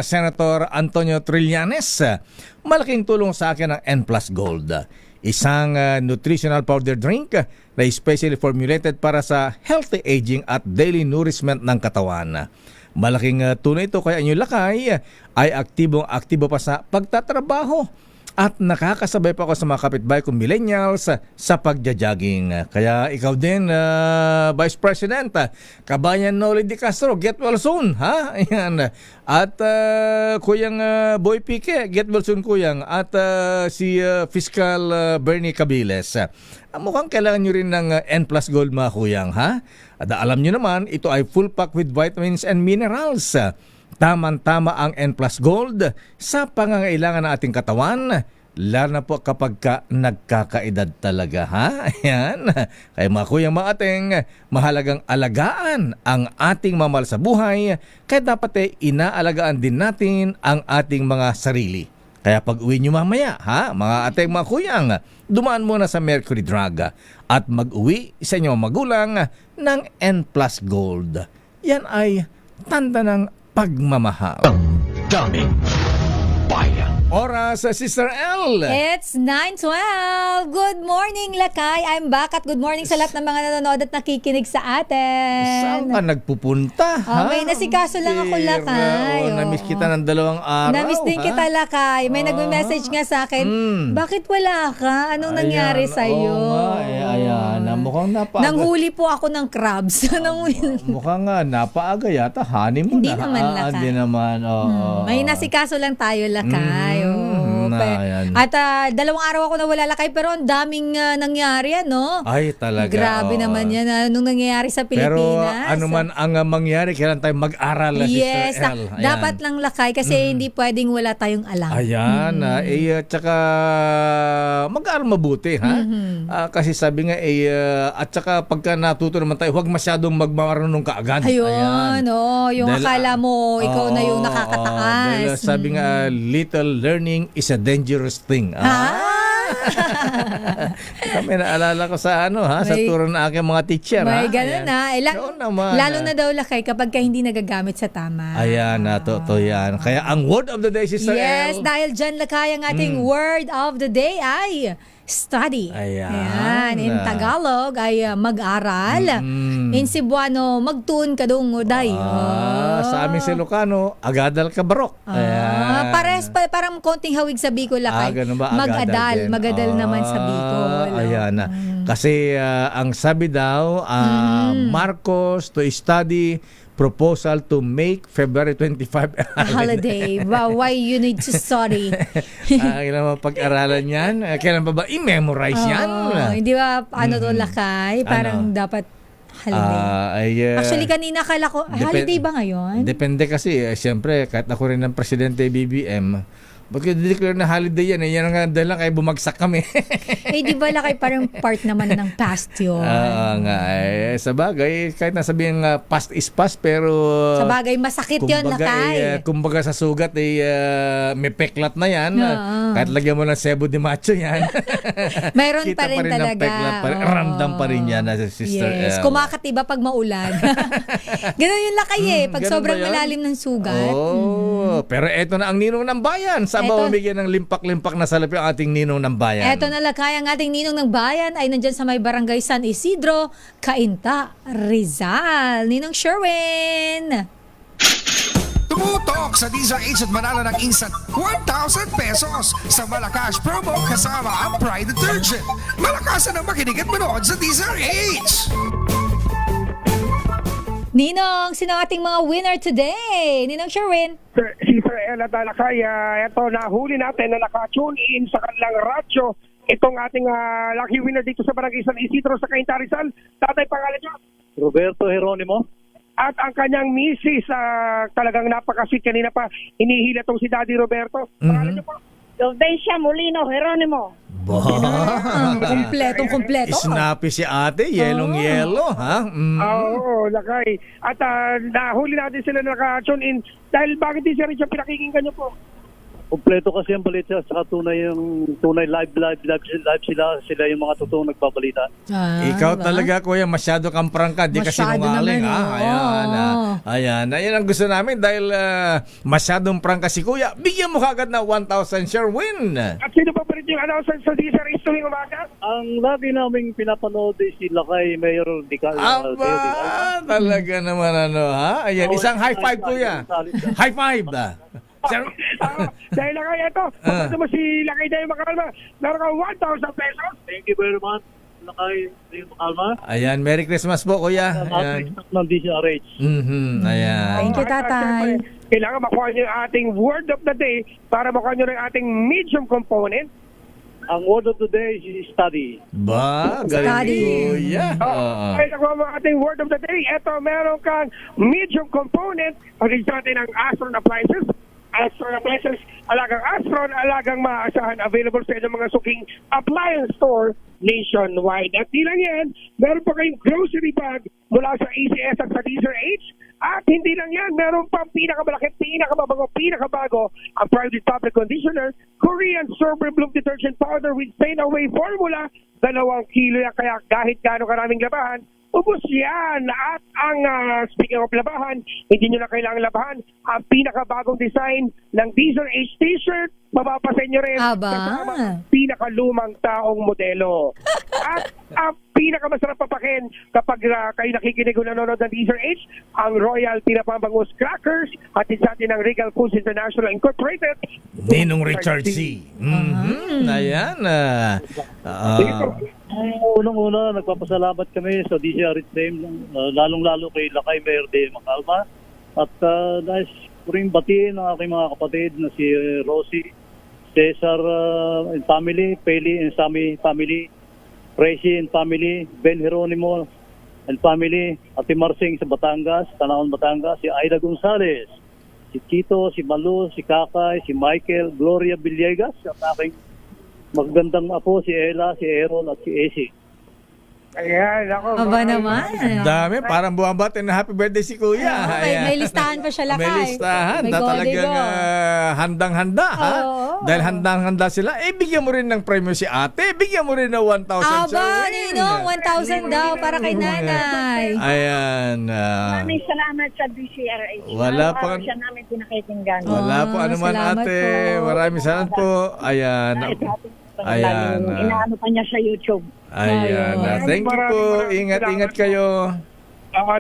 Senator Antonio Trillanes, malaking tulong sa akin ang N Plus Gold. Isang nutritional powder drink na specially formulated para sa healthy aging at daily nourishment ng katawan. Malaking tulong ito kaya inyong lakay ay aktibo pa sa pagtatrabaho. At nakakasabay pa ako sa mga kapitbahay kong millennials sa pagja-jogging. Kaya ikaw din, Vice President, kabayan Noli de Castro, get well soon, ha? Ayan. At Kuyang Boy Pique, get well soon, Kuyang. At si Fiscal Bernie Cabiles. Mukhang kailangan nyo rin ng N Plus Gold, mga Kuyang, ha? At alam nyo naman, ito ay full pack with vitamins and minerals. Tama-tama ang N Plus Gold sa pangangailangan ng ating katawan, lalo na po kapag nagkakaedad talaga, ha? Ayan. Kaya mga kuyang mga ating mahalagang alagaan ang ating mamahal sa buhay, kaya dapat inaalagaan din natin ang ating mga sarili. Kaya pag uwi nyo mamaya, ha? Mga ating mga kuyang, dumaan muna sa Mercury Drug at mag-uwi sa inyong magulang ng N Plus Gold. Yan ay tanda ng pagmamahal. Daming bayan. Oras, Sister L. It's 9:12. Good morning, Lakay. I'm back at good morning sa lahat ng mga nanonood at nakikinig sa atin. Saan ka nagpupunta? May nasikaso lang ako, Lakay. Namiss kita ng 2 araw. Namiss din kita, Lakay. May nagme-message nga sa akin, bakit wala ka? Anong nangyari sa'yo? Ayan. Mukhang napaaga. Nanghuli po ako ng crabs. Mukhang napaaga yata. Honeymoon. Hindi naman, Lakay. Hindi naman. May nasikaso lang tayo, Lakay. At 2 araw ako nawala, Lakay, pero ang daming nangyari, no? Ay, talaga. Grabe naman yan. Anong nangyayari sa Pilipinas? Pero ano man ang mangyari, kailan tayo mag-aral, yes, Sister L? Dapat lang, Lakay, kasi hindi pwedeng wala tayong alam. Ayan. Tsaka mag-aral mabuti, ha? Kasi sabi nga, at tsaka pagka natuto naman tayo, huwag masyadong magmarunong kaagad. Ayun, yung akala mo, ikaw na yung nakakataas. Dahil sabi nga, little learning is a dangerous thing. Kami naalala ko sa sa May- turo ng aking mga teacher. May ha? ganun Ayan. na. Oo naman, Lalo na daw lakay kapag ka hindi nagagamit sa tama. Ayan, totoo yan. Kaya ang word of the day, Sister Yes, El. dahil dyan lakay ang ating word of the day ay study. Ayan. In Tagalog ay mag-aral. In Cebuano, magtuon ka dong uday. Sa amin si Lucano, agadal ka barok. Ayan. Pares parang konting hawig sa Bicol lakay. Ganun ba? Agadal Mag-adal. din. Mag-adal naman sa Bicol. Ayan. Kasi ang sabi daw, Marcos to study, proposal to make February 25 A holiday. Why you need to study? Kailan mo pag-aralan yan? Kailan pa ba i-memorize yan? Hindi ba to lakay? Parang dapat holiday. Actually, kanina kala ko, holiday ba ngayon? Depende kasi. Siyempre, kahit ako rin ng presidente BBM, ba't ko declare na holiday yan? Yan ang dahilan kaya bumagsak kami. Di ba lakay parang part naman ng past yun? Sa bagay, kahit nasabihin past is past, pero sa bagay, masakit yun lakay. Kumbaga sa sugat, may peklat na yan. Kahit lagyan mo ng sebo de macho yan. Mayroon Kita pa rin ng talaga. peklat, ramdam pa rin yan, Sister. Yes, kumakatiba pag maulan. Ganun yung lakay pag ganun sobrang ba yan? malalim ng sugat. Pero eto na ang ninong ng bayan. Saan ba mabigyan ng limpak-limpak na salapi ang ating ninong ng bayan? Eto na lakay, ang ating ninong ng bayan ay nandyan sa may barangay San Isidro, Cainta, Rizal. Ninong Sherwin! Tumutok sa DZRH at manalo ng instant 1,000 pesos sa Malakas promo kasama ang Pride Detergent. Malakasan ang makinig at manood sa DZRH! Ninong, sino ang ating mga winner today? Ninong Sherwin? Si Sir Ella Dalakaya, ito nahuli natin na naka-tune in sa kanilang radyo. Itong ating lucky winner dito sa Barangay San Isidro sa Cainta, Rizal. Tatay, pangalan niyo? Roberto Jeronimo. At ang kanyang misis, talagang napakasweet. Kanina pa hinihila tong si Daddy Roberto. Pangalan niyo po? Dovencia Molino Jeronimo. Kompleto. Snappy si ate, yellow, ha? Oo, lakay. At nahuli natin sila na naka-tune in. Dahil bakit di siya rin siya pinakikinggan niyo po? Kompleto kasi ang balita saka tunay live sila yung mga totoong nagbabalita. Ikaw talaga kuya, masyado kang prangka, di ka sinungaling. Ayan ang gusto namin dahil masyadong prangka si kuya. Bigyan mo kagad na 1,000 share win. At sino pa rin yung announcer sa DZRH tuwing umaga? Ang lagi naming pinapanood ay si Lakay Mayor Dical. Talaga naman ha? Ayan, isang high five kuya. High five. Dahil na kaya ito, pagkata mo si Lakay Dayo Makalma, meron ka 1,000 pesos. Thank you very much, Lakay Dayo Makalma. Ayan, Merry Christmas po kuya. Ayan. Ng DZRH. Ayan. Thank you, tatay. Kailangan makuha nyo yung ating word of the day para makuha nyo ng ating medium component. Ang word of the day is study. Galing kuya. Ay, nakuha mo ang ating word of the day. Ito, meron kang medium component. Pagkita natin ang Astron Appliances. Astron Appliances, alagang Astron, alagang maaasahan, available sa inyong mga suking appliance store nationwide. At di lang yan, meron pa kayong grocery bag mula sa ACS at sa DZRH. At hindi lang yan, meron pa pinakamalaki, pinakabago, ang Private Fabric Conditioner, Korean Sober Bloom Detergent Powder with Stain-Away Formula, 2 kilo yan, kaya kahit gaano karaming labahan, ubos yan. At ang speaking of labahan, hindi nyo na kailangan labahan. Ang pinakabagong design ng DZRH t-shirt, mapapasin nyo rin kasama pinakalumang taong modelo. At ang pinakamasarap papakin kapag kayo nakikinig o nanonood ng DZRH, ang Royal Pinapambangus Crackers at sa atin ng Regal Foods International Incorporated. Ninong Richard C. Ayan. Unang-una, nagpapasalamat kami sa DZRH team, lalong-lalo kay Lakay Mayor de Makalma. At nais ko rin batiin ang aking mga kapatid na si Rosie, Cesar and family, Peli and Sammy family, Tracy and family, Ben Jeronimo and family, Ate Marsing sa Batangas, Tanaon Batangas, si Aida Gonzales, si Tito, si Malu, si Kakay, si Michael, Gloria Villegas, at aking magandang apo si Ella, si Errol at si AC. Ayan, ako. Aba naman. Dami, parang buwabati na happy birthday si Kuya. May listahan pa siya, Lakay. May listahan. May Na talagang kodigo. handang-handa, ha? Oo. Dahil handang-handa sila, bigyan mo rin ng premyo si ate. Bigyan mo rin ng 1,000 Aba, Ninong, 1,000 daw para kay nanay. Ayan. Maraming salamat sa DCRH. Wala pa- Siya namin pinakikinggan. Wala po anuman, salamat ate. po. Maraming salamat po. Ayan. Ayan. Inaano pa niya sa YouTube. Ayan. Thank you po. Ingat-ingat kayo.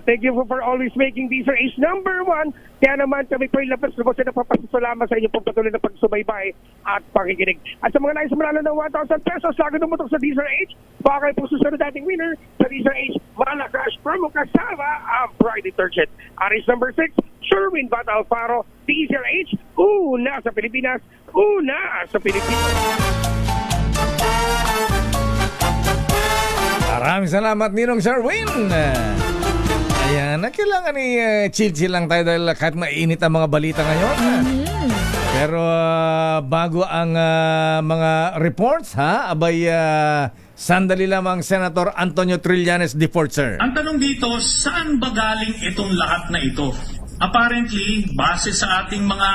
Thank you for always making DCRH number one. Kaya naman kami po yung labas lubos na papasalamat sa inyo pong patuloy na pagsubaybay at pakikinig. At sa mga nais manalo ng 1,000 pesos, lago dumutok sa DCRH, baka kayo po susunod dating winner sa DCRH Malakas promo kasama ang Pride Detergent. Aris number 6, Sherwin Bata Alfaro, DCRH, una sa Pilipinas, una sa Pilipinas. Maraming salamat, Ninong Sherwin. Ayan, kailangan ni chill-chill lang tayo dahil kahit mainit ang mga balita ngayon. Pero bago ang mga reports, ha? Abay, sandali lamang, Senator Antonio Trillanes IV, sir. Ang tanong dito, saan ba galing itong lahat na ito? Apparently, base sa ating mga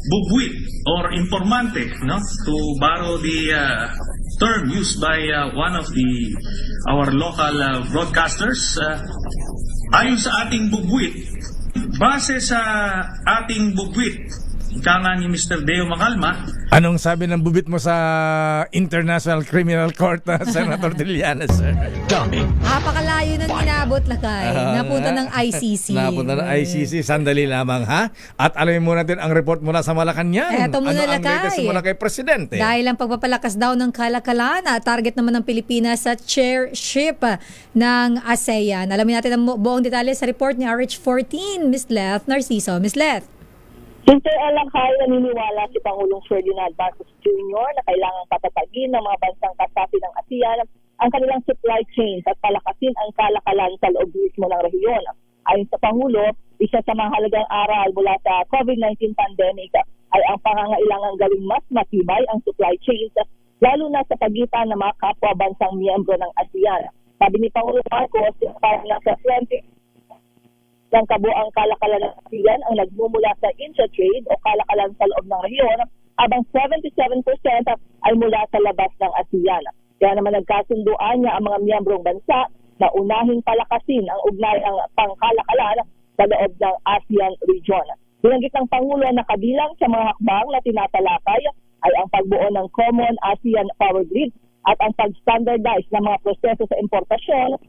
bugwit or informante, no, to borrow the term used by one of our local broadcasters, ayon sa ating bugwit, base sa ating bugwit, ika nga ni Mr. Deo Macalma. Anong sabi ng bubit mo sa International Criminal Court, Senator Trillanes, sir? Napakalayo ng inabot, Lakay. Napunta ng ICC. Napunta ng ICC. Sandali lamang, ha? At alamin mo natin ang report mula sa Malacanang. Eto muna, ano ang Lakay. latest mula kay Presidente? Dahil ang pagpapalakas daw ng kalakalan, target naman ng Pilipinas sa chairship ng ASEAN. Alamin natin ang buong detalye sa report ni RH14, Ms. Leth Narciso. Ms. Leth. Since Alakay, naniniwala si Pangulong Ferdinand Marcos Jr. na kailangang patatagin ng mga bansang kasapi ng ASEAN ang kanilang supply chains at palakasin ang kalakalan sa loob mismo ng rehiyon. Ayon sa Pangulo, isa sa mahalagang aral mula sa COVID-19 pandemic ay ang pangangailangan gawing mas matibay ang supply chains, lalo na sa pagitan ng mga kapwa bansang miyembro ng ASEAN. Sabi ni Pangulong Marcos, parang nasa 20 ng kabuang kalakalan ng ASEAN ang nagmumula sa intra-trade o kalakalan sa loob ng rehiyon, habang 77% ay mula sa labas ng ASEAN. Kaya naman nagkasunduan niya ang mga miyembrong bansa na unahing palakasin ang ugnayang pangkalakalan sa loob ng ASEAN region. Binanggit ng Pangulo na kabilang sa mga hakbang na tinatalakay ay ang pagbuo ng Common ASEAN Power Grid at ang pag-standardize ng mga proseso sa importasyon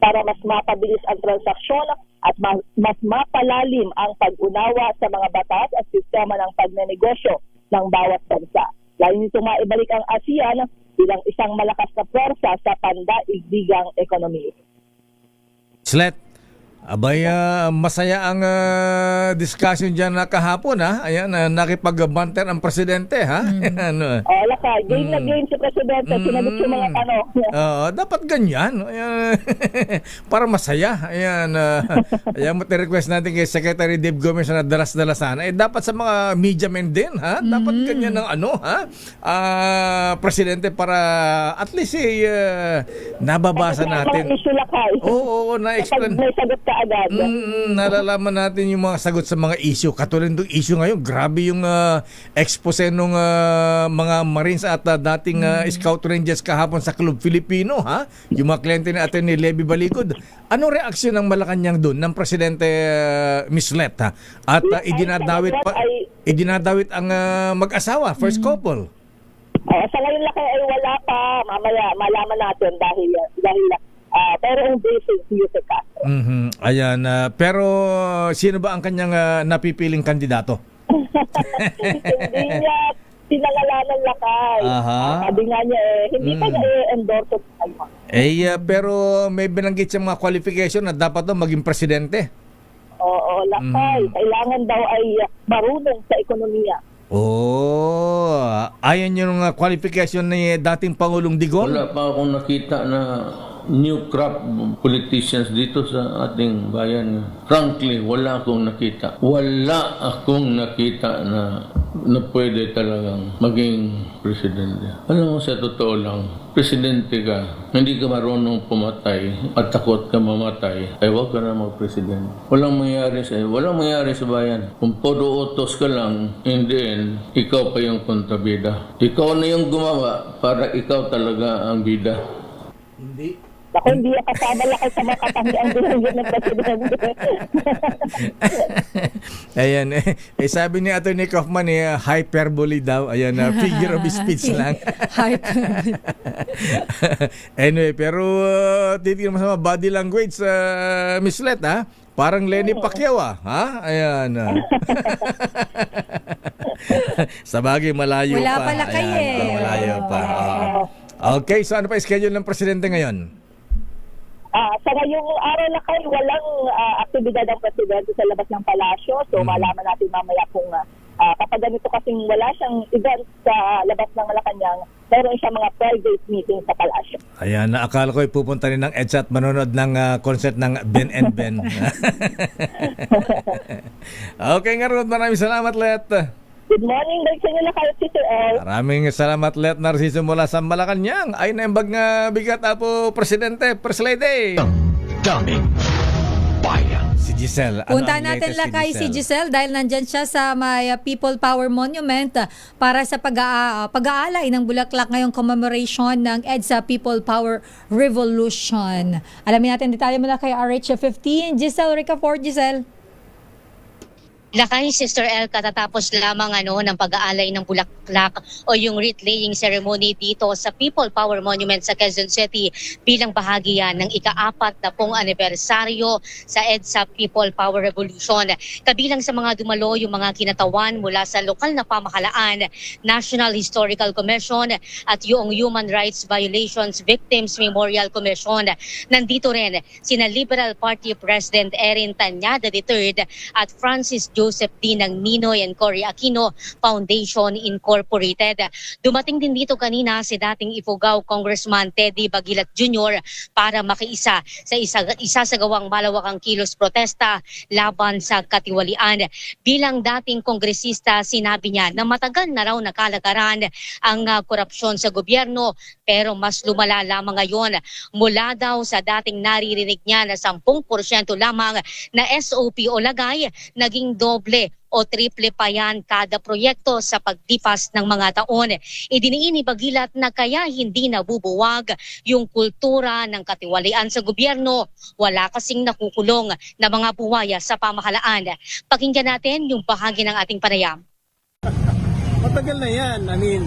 para mas mapabilis ang transaksyon at mas mapalalim ang pag-unawa sa mga batas at sistema ng pagnenegosyo ng bawat bansa. Layo nitong maibalik ang ASEAN bilang isang malakas na pwersa sa pandaigdigang ekonomiya. Slet, abay, masaya ang discussion dyan na kahapon, ha? Ayan, nakipag-banter ang presidente, ha? Ano? Lakay, game na game si presidente, sinagot yung mga tanong. Dapat ganyan. Ayan, para masaya. Ayan, ayan mo request natin kay Secretary Dave Gomez na dalas-dalasan. Dapat sa mga media men din, ha? Dapat ganyan ng presidente para at least nababasa natin. Oo, na-explain. May sagot ka agad. Nalalaman natin yung mga sagot sa mga issue. Katulad ng issue ngayon, grabe yung expose ng mga Marines at dating Scout Rangers kahapon sa Club Filipino, ha? Yung mga kliyente ni Atty. Levy Balicod. Anong reaksyon ng Malacanang doon ng Presidente Ms. Let, ha? At idinadawit ang mag-asawa, first couple. Sa ngayon lang ay wala pa. Mamaya malaman natin dahil pero ang briefing si Yusek Castro. Ayan, pero sino ba ang kanyang napipiling kandidato? Hindi niya pinangalanan Lakay. Sabi nga niya hindi pa niya endorse tayo. Pero may binanggit siyang mga qualification na dapat daw maging presidente. Oo, Lakay. Kailangan daw ay marunong sa ekonomiya. Ayan yung qualification ni dating Pangulong Digong? Wala pa akong nakita na new crop politicians dito sa ating bayan. Frankly, wala akong nakita. Wala akong nakita na pwede talagang maging presidente. Alam mo, sa totoo lang, presidente ka, hindi ka marunong pumatay at takot ka mamatay, ay huwag ka na mag-presidente. Walang mangyari sa bayan. Kung podo utos ka lang, in the end, ikaw pa yung kontrabida. Ikaw na yung gumawa para ikaw talaga ang bida. Ako, hindi ako kasama laki sa mga katangiang binanggit ng presidente. Ayan, sabi ni Atty. Kaufman, hyperbole daw. Ayan, figure of speech lang. Hyperbole. Anyway, pero titignan mo sa mga body language, Miss Let, ha? Parang Lenny Pacquiao, ha? Ayan. Sa bagay, malayo Wala pa. pala kayo Malayo pa. Okay, so ano pa schedule ng presidente ngayon? Sa ngayong araw na kayo, walang aktibidad ng presidente sa labas ng palasyo. So, malaman natin mamaya kung kapag ganito kasing wala siyang event sa labas ng Malacanang, meron siyang mga private meeting sa palasyo. Ayan, akala ko pupunta rin ng EDSA at manonood ng concert ng Ben and Ben. Okay nga rin, maraming salamat, Let. Good morning, balik sa inyo na kayo, Sister El. Maraming salamat, Let Narciso mula sa Malacanang. Ay na yung bigat po, Presidente, First Lady. Daming bayan. Si Giselle. Punta ang natin latest lakay si Giselle dahil nandyan siya sa may People Power Monument para sa pag-aalay ng bulaklak ngayong commemoration ng EDSA People Power Revolution. Alamin natin detalye mula kay RH15. Giselle Ricafort. Giselle. Lakay, Sister El, katatapos lamang ng pag-aalay ng bulaklak o yung wreath laying ceremony dito sa People Power Monument sa Quezon City bilang bahagi yan ng ika-40 anibersaryo sa EDSA People Power Revolution. Kabilang sa mga dumalo yung mga kinatawan mula sa lokal na pamahalaan, National Historical Commission at yung Human Rights Violations Victims Memorial Commission. Nandito rin sina Liberal Party President Erin Tanyada III at Francis Joseph D. ng Ninoy and Cory Aquino Foundation Incorporated. Dumating din dito kanina si dating Ifugao Congressman Teddy Bagilat Jr. para makiisa sa isa sa gawang malawakang kilos protesta laban sa katiwalian. Bilang dating kongresista, sinabi niya na matagal na raw nakalagaran ang korupsyon sa gobyerno pero mas lumala lamang ngayon mula daw sa dating naririnig niya na 10% lamang na SOP o lagay, naging doble o triple pa yan kada proyekto sa paglipas ng mga taon. Idiniin ni Bagilat na kaya hindi nabubuwag yung kultura ng katiwalian sa gobyerno. Wala kasing nakukulong na mga buwaya sa pamahalaan. Pakinggan natin yung bahagi ng ating panayam. Matagal na yan. I mean,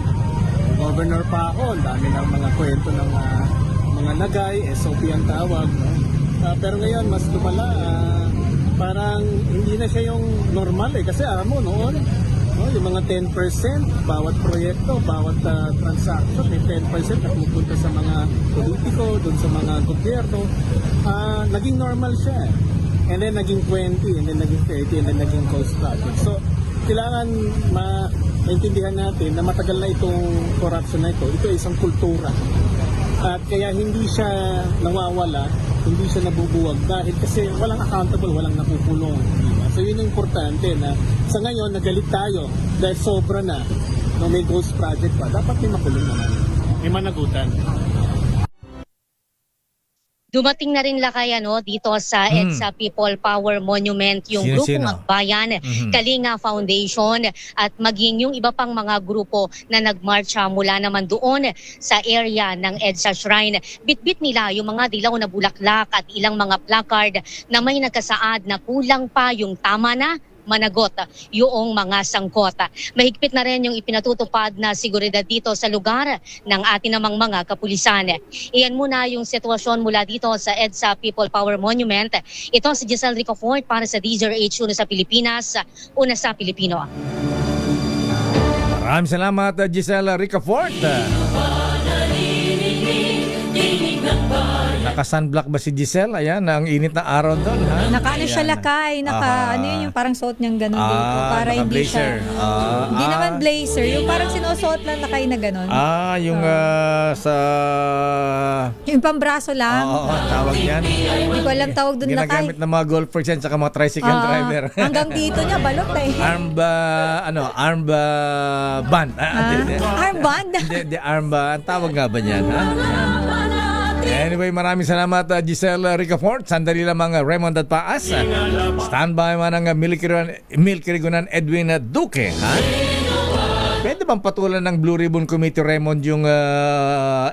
governor pa ako. Ang dami ng mga kwento ng mga lagay, SOP ang tawag. No? Pero ngayon, mas lumala. Parang hindi na siya yung normal kasi alam mo noon yung mga 10% bawat proyekto, bawat transaction may 10% na pupunta sa mga politiko, doon sa mga gobyerno. Naging normal siya and then naging 20 and then naging 30 and then naging cost project. So kailangan maintindihan natin na matagal na itong corruption na ito ay isang kultura at kaya hindi siya nawawala, hindi siya nabubuwag dahil kasi walang accountable, walang nakukulong. Diba? So yun ang importante na sa ngayon nagalit tayo dahil sobra na may ghost project pa. Dapat may makulong naman. May managutan. Dumating na rin lakay dito sa EDSA People Power Monument yung grupong Akbayan, Kalinga Foundation at maging yung iba pang mga grupo na nagmarcha mula naman doon sa area ng EDSA Shrine. Bitbit nila yung mga dilaw na bulaklak at ilang mga placard na may nagkasaad na kulang pa yung tama na managot yung mga sangkot. Mahigpit na rin yung ipinatutupad na seguridad dito sa lugar ng atin namang mga kapulisan. Iyan muna yung sitwasyon mula dito sa EDSA People Power Monument. Ito si Giselle Ricafort para sa DZRH, una sa Pilipinas, una sa Pilipino. Maraming salamat, Giselle Ricafort. Naka-sunblock ba si Giselle? Ayan, ang init na araw doon, ha? Naka-ano siya Ayan. lakay, ano yun yung parang suot niyang ganun dito. Para hindi siya, naka-blazer. hindi naman blazer, yung parang sinusuot lang lakay na ganun. Yung sa... Yung pambraso lang. Oo, tawag yan. Hindi ko alam tawag dun lakay. Ginagamit ng mga golfers yan, saka mga tricycle driver. Hanggang dito niya, balot na eh. Band. Armband? Hindi, armband. Tawag nga ba niyan, ha? Anyway, maraming salamat Giselle Ricafort. Sandali lamang Raymond at Paas. Standby man ang Milkirigunan Edwin Duque, ha? Pwede bang patulan ng Blue Ribbon Committee, Raymond, yung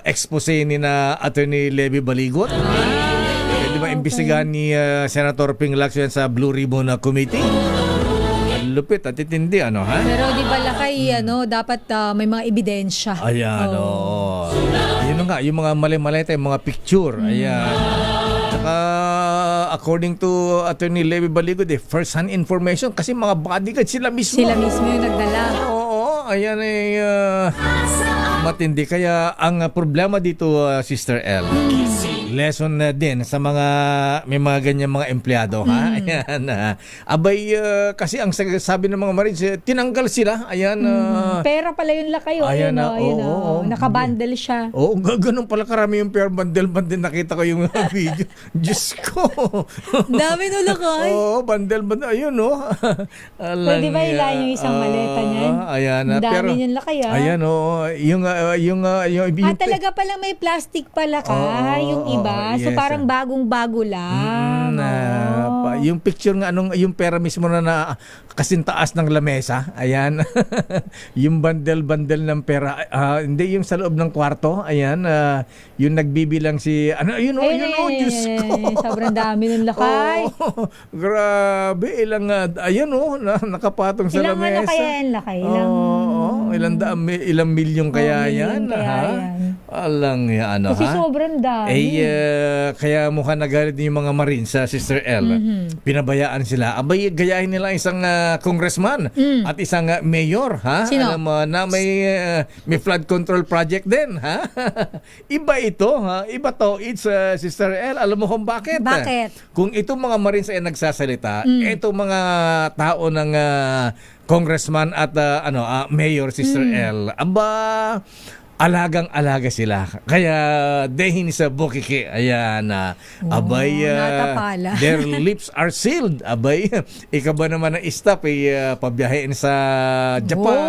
expose ni na Attorney Levy Baligot? Pwede ba imbestigahan ni Senator Ping Lacson sa Blue Ribbon Committee? Lupit at itindi, ano, ha? Pero di ba lakay, dapat may mga ebidensya. Ayan, yun nga, yung mga mali-maleta, yung mga picture. Ayan. Saka, according to Attorney Levy Baligot, first-hand information kasi mga bodyguard sila mismo. Sila mismo yung nagdala. Oo, ayan matindi. Kaya ang problema dito, Sister L, lesson na din sa mga may mga ganyan mga empleyado, ha? Ayan. Abay, kasi ang sabi ng mga Marines, tinanggal sila. Ayan. Pera pala yun lakay. Ayan, nakabundle siya. Oo, ganun pala karami yung pera bundle. Nakita ko yung video. Diyos ko. Dami no lakay. Oo, bundle. Ayun, no? Pwede ba ilayin yung isang maleta niyan? Ayan. Dami niyan lakay, ha? Ayan, yung talaga pala may plastic pala ka, yung iba. So yes. parang bagong-bago lang. Yung picture nga yung pera mismo na kasintaas ng lamesa. Ayan. Yung bundle ng pera. Hindi yung sa loob ng kwarto. Ayan. Yung nagbibilang si Diyos ko. Sobrang dami ng lakay. Grabe. Ilang nakapatong sa lamesa. Ilang kaya yan lakay? Ilang milyon kaya yan. Alang Kasi sobrang dami. Kaya mukhang nagalit din yung mga Marines sa Sister L. Pinabayaan sila. Abay, gayahin nila isang congressman at isang mayor, ha? Sino? Alam mo, na may flood control project din, ha? Iba ito, ha? Iba to. It's Sister L. Alam mo kung bakit? Bakit? Kung itong mga Marines ay nagsasalita, itong mga tao ng congressman at mayor, Sister L, alagang-alaga sila. Kaya dehin sa bukiki. Ayan. Abay, their lips are sealed. Abay, ikaw ba naman ang stop pabiyahin sa Japan,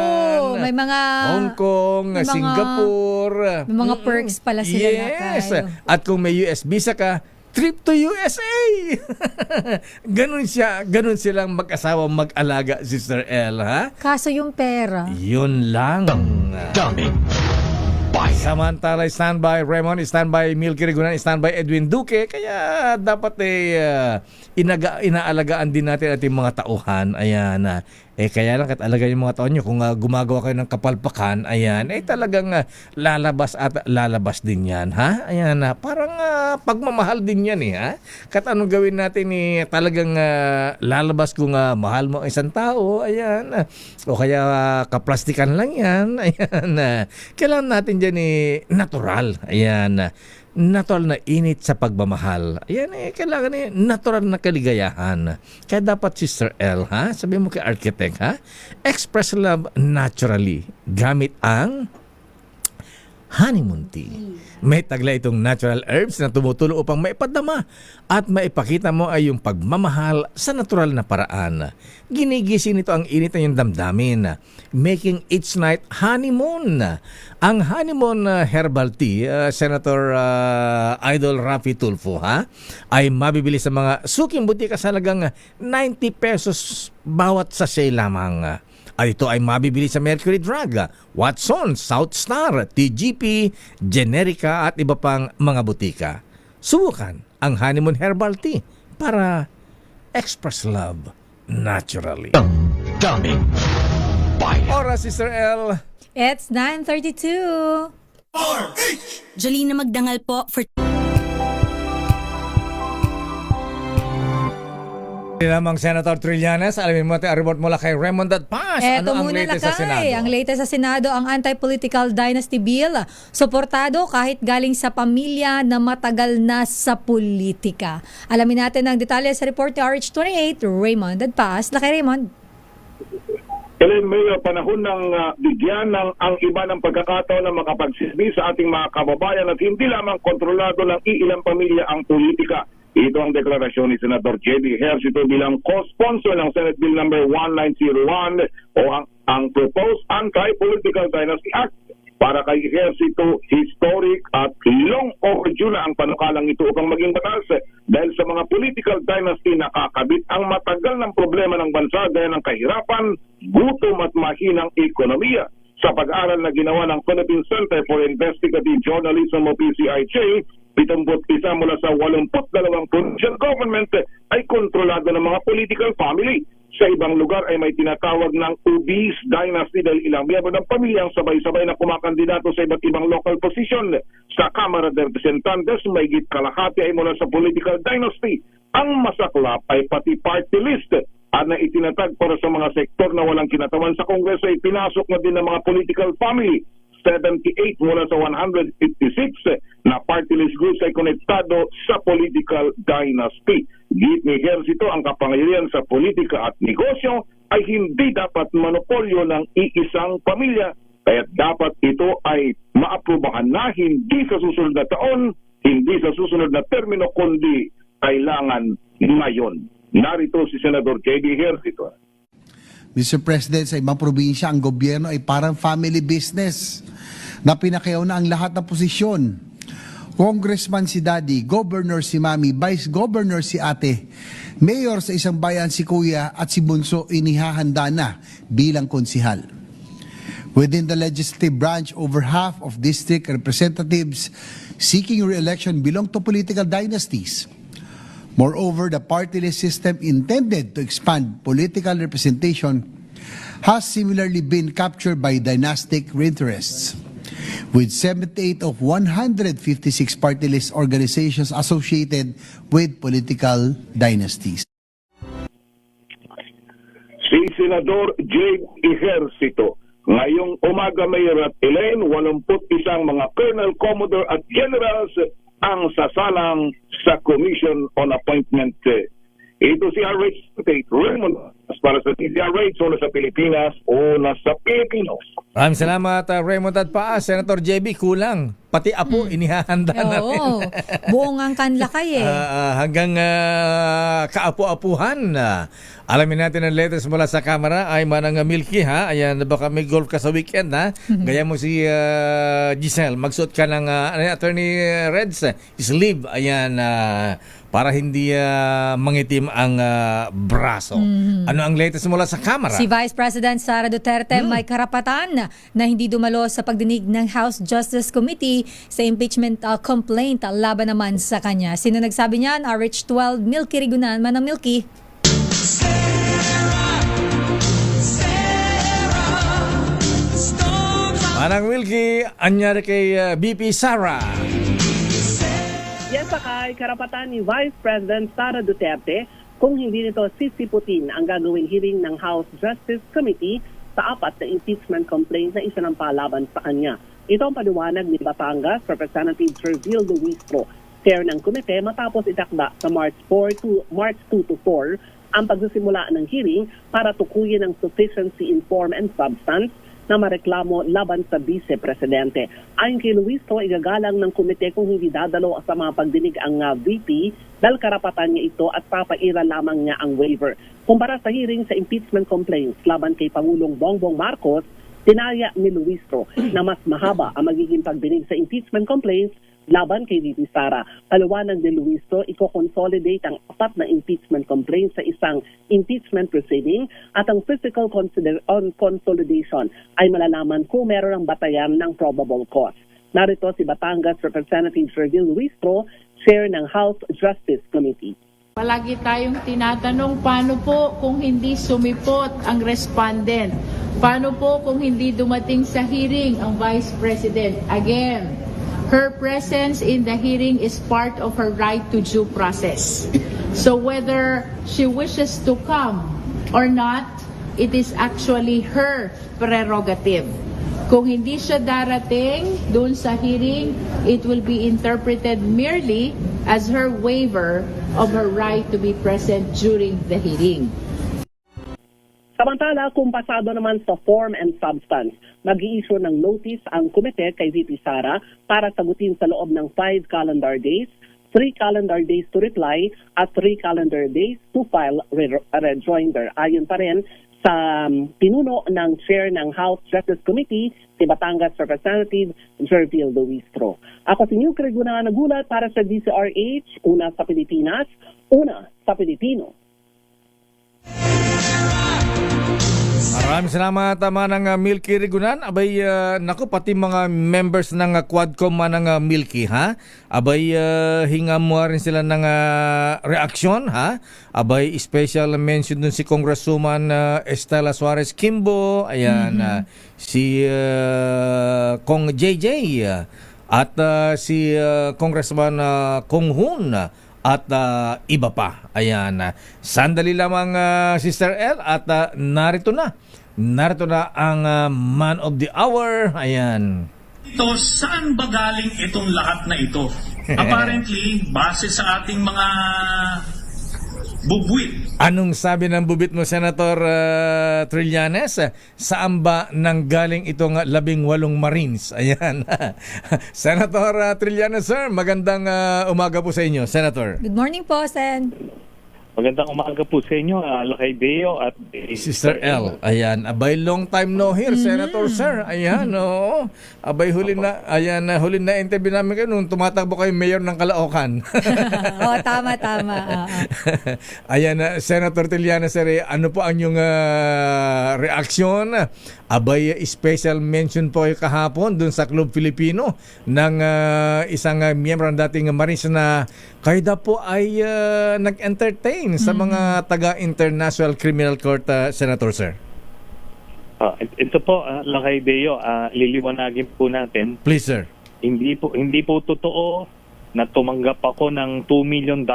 may mga Hong Kong, Singapore. May mga perks pala sila. Yes. At kung may US visa ka, trip to USA. Ganun silang mag-asawa mag-alaga, Sister L, ha? Kaso yung pera. Yun lang. Daming Samantala, standby Raymond, standby Milkirigunan, standby Edwin Duque. Kaya dapat inaalagaan din natin ating mga tauhan. Ayan. Kaya lang alagaan yung mga tao nyo. Kung gumagawa kayo ng kapalpakan, ayan, talagang lalabas at lalabas din yan, ha? Ayan, parang pagmamahal din yan, ha? Kat anong gawin natin, talagang lalabas kung mahal mo isang tao, ayan. O kaya kaplastikan lang yan, ayan. Kailangan natin dyan, natural, ayan. Natural na init sa pagmamahal. Ayan, kailangan natural na kaligayahan. Kaya dapat, Sister L, ha? Sabi mo kay architect, ha? Express love naturally gamit ang honeymoon tea. May tagla itong natural herbs na tumutulong upang maipadama at maipakita mo ay yung pagmamahal sa natural na paraan. Ginigising nito ang init ng iyong damdamin, making each night honeymoon. Ang honeymoon herbal tea, Senator Idol Rafi Tulfo, ha, ay mabibili sa mga suking butika sa halagang 90 pesos bawat sachet lamang. At ito ay mabibili sa Mercury Drug, Watson, South Star, TGP, Generica at iba pang mga butika. Subukan ang honeymoon herbal tea para express love naturally. Daming bayan. Oras, Sister L. It's 9:32. Jolina Magdangal po for Lamang Senator Trillanes, alamin mo natin ang report mula kay Raymond at Paz. Eto Ano ang muna latest sa Senado? Ang latest sa Senado, ang Anti-Political Dynasty Bill, suportado kahit galing sa pamilya na matagal na sa politika. Alamin natin ang detalye sa report ni RH28, Raymond at Paz. Laki Raymond. Ellen Mayo, panahon ng bigyan ng ang iba ng pagkakataon na makapagsilbi sa ating mga kababayan at hindi lamang kontrolado ng iilang pamilya ang politika. Ito ang deklarasyon ni Senator J.B. Ejercito bilang co-sponsor ng Senate Bill number 1901 o ang Proposed Anti-Political Dynasty Act. Para kay Ejercito, historic at long overdue na ang panukalang ito upang maging batas dahil sa mga political dynasty na kakabit ang matagal ng problema ng bansa gaya ng kahirapan, gutom at mahinang ekonomiya. Sa pag-aaral na ginawa ng Philippine Center for Investigative Journalism o PCIJ, 71 mula sa 82 provincial government ay kontrolado ng mga political family. Sa ibang lugar ay may tinatawag ng obese dynasty dahil ilang miyembro ng pamilya ang sabay-sabay na kumakandidato sa iba't ibang local position. Sa Kamara de Representantes, may higit kalahati ay mula sa political dynasty. Ang masaklap ay pati party list na itinatag para sa mga sektor na walang kinatawan sa Kongreso ay pinasok na din ng mga political family. 78 mula sa 156 na party list groups ay konektado sa political dynasty. Git ni Ejercito, ang kapangyarihan sa politika at negosyo ay hindi dapat monopolyo ng iisang pamilya, kaya dapat ito ay maaprubahan na hindi sa susunod na taon, hindi sa susunod na termino, kundi kailangan ngayon. Narito si Senador J.B. Ejercito. Mr. President, sa ibang probinsya, ang gobyerno ay parang family business na pinakayaw na ang lahat ng posisyon. Congressman si Daddy, Governor si Mami, Vice Governor si Ate, Mayor sa isang bayan si Kuya at si Bunso inihahanda na bilang konsihal. Within the legislative branch, over half of district representatives seeking re-election belong to political dynasties. Moreover, the party list system intended to expand political representation has similarly been captured by dynastic interests, with 78 of 156 party list organizations associated with political dynasties. Si Senador J. Ejercito, ngayong umaga Mayor at Elaine, 81 mga Colonel, Commodore at Generals ang sasalang sa Commission on Appointment. Ito si RH28 Raymond para sa TCRH, una sa Pilipinas, una sa Pilipinos. Maraming salamat, Raymond at Paz. Senator JB, kulang. Pati apo, inihahanda na rin. Oo, buong ang kanlakay hanggang kaapu-apuhan. Alamin natin ang latest mula sa Kamara ay manang Milky, ha? Ayan, baka may golf ka sa weekend, ha? Gaya mo si Giselle, magsuot ka ng Attorney Reds sleeve, ayan, para hindi mangitim ang braso. Ano ang latest mula sa Kamara? Si Vice President Sara Duterte may karapatan na hindi dumalo sa pagdinig ng House Justice Committee sa impeachment complaint laban naman sa kanya. Sino nagsabi niyan? RH12 Milky Rigunan. Manang Milky. Manang Milky, anyari kay BP Sara. Yes, Sakay, karapatan ni Vice President Sara Duterte kung hindi nito sisiputin ang gagawing hearing ng House Justice Committee sa 4 na impeachment complaint na isinampa laban sa kanya. Ito ang paliwanag ni Batangas Representative Servil Luistro, chair ng komite, matapos itakda sa March 2 to 4 ang pagsisimula ng hearing para tukuyin ang sufficiency in form and substance na mareklamo laban sa Vice-Presidente. Ayon kay Luistro, igagalang ng komite kung hindi dadalo sa mga pagdinig ang VP dahil karapatan niya ito at papaira lamang niya ang waiver. Kumpara sa hearing sa impeachment complaints laban kay Pangulong Bongbong Marcos, tinaya ni Luistro na mas mahaba ang magiging pagdinig sa impeachment complaints laban kay VP Sara. Paliwanag ni Luistro, iko-consolidate ang 4 na impeachment complaints sa isang impeachment proceeding at ang physical consolidation ay malalaman kung meron ang batayan ng probable cause. Narito si Batangas Representative Servil Luistro, chair ng House Justice Committee. Palagi tayong tinatanong paano po kung hindi sumipot ang respondent? Paano po kung hindi dumating sa hearing ang Vice President? Again, her presence in the hearing is part of her right to due process. So whether she wishes to come or not, it is actually her prerogative. Kung hindi siya darating doon sa hearing, it will be interpreted merely as her waiver of her right to be present during the hearing. Samantala, kung pasado naman sa form and substance, mag-i-issue ng notice ang komite kay VP Sara para sagutin sa loob ng 5 calendar days, 3 calendar days to reply, at 3 calendar days to file a rejoinder. Ayon pa rin sa pinuno ng chair ng House Justice Committee, si Batangas Representative Jervil Luistro. Ako si New Criguna nagulat para sa DCRH, una sa Pilipinas, una sa Pilipino. Maraming salamat ng Milky Rigunan. Abay, naku, pati mga members ng Quadcom ng Milky, ha? Abay, hinga mo rin sila ng reaksyon, ha? Abay, special mention dun si Congresswoman Estela Suarez Kimbo, ayan, si Kong JJ, at si Congressman Kong Hun, at iba pa. Ayan. Sandali lamang, Sister L, at narito na ang man of the hour. Ayan. Ito, saan ba galing itong lahat na ito? Apparently, base sa ating mga bubwit. Anong sabi ng bubit mo, Senator Trillanes? Saan ba nanggaling itong 18 Marines? Ayan. Senator Trillanes, sir, magandang umaga po sa inyo, Senator. Good morning po, Sen. Magandang umaga po sa inyo, Lakay Deo at Sister L. Ayan, abay, long time no here, Senator sir. Ayan, oo. Abay, huli na interview namin kayo nung tumatakbo kayo mayor ng Caloocan. Tama. Ayan, Senator Trillanes, sir, ano po ang inyong reaksyon? Abay, special mention po kayo kahapon dun sa Club Filipino ng isang miyembro ng dating Marines na kayo daw po ay nag-entertain sa mga taga-International Criminal Court, Senator, sir. Ito po, Lakay Deo, liliwanagin po natin. Please, sir. Hindi po totoo na tumanggap ako ng $2 million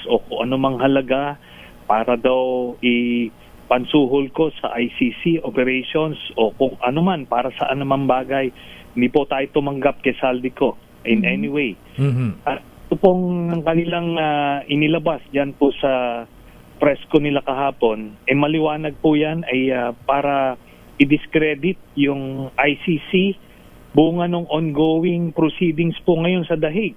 o kung anumang halaga para daw pansuhol ko sa ICC operations o kung anuman para sa anumang bagay. Hindi po tayo tumanggap kay Saldico in any way. Ito pong kanilang inilabas dyan po sa press ko nila kahapon, maliwanag po yan ay para i-discredit yung ICC bunga ng ongoing proceedings po ngayon sa Dahig.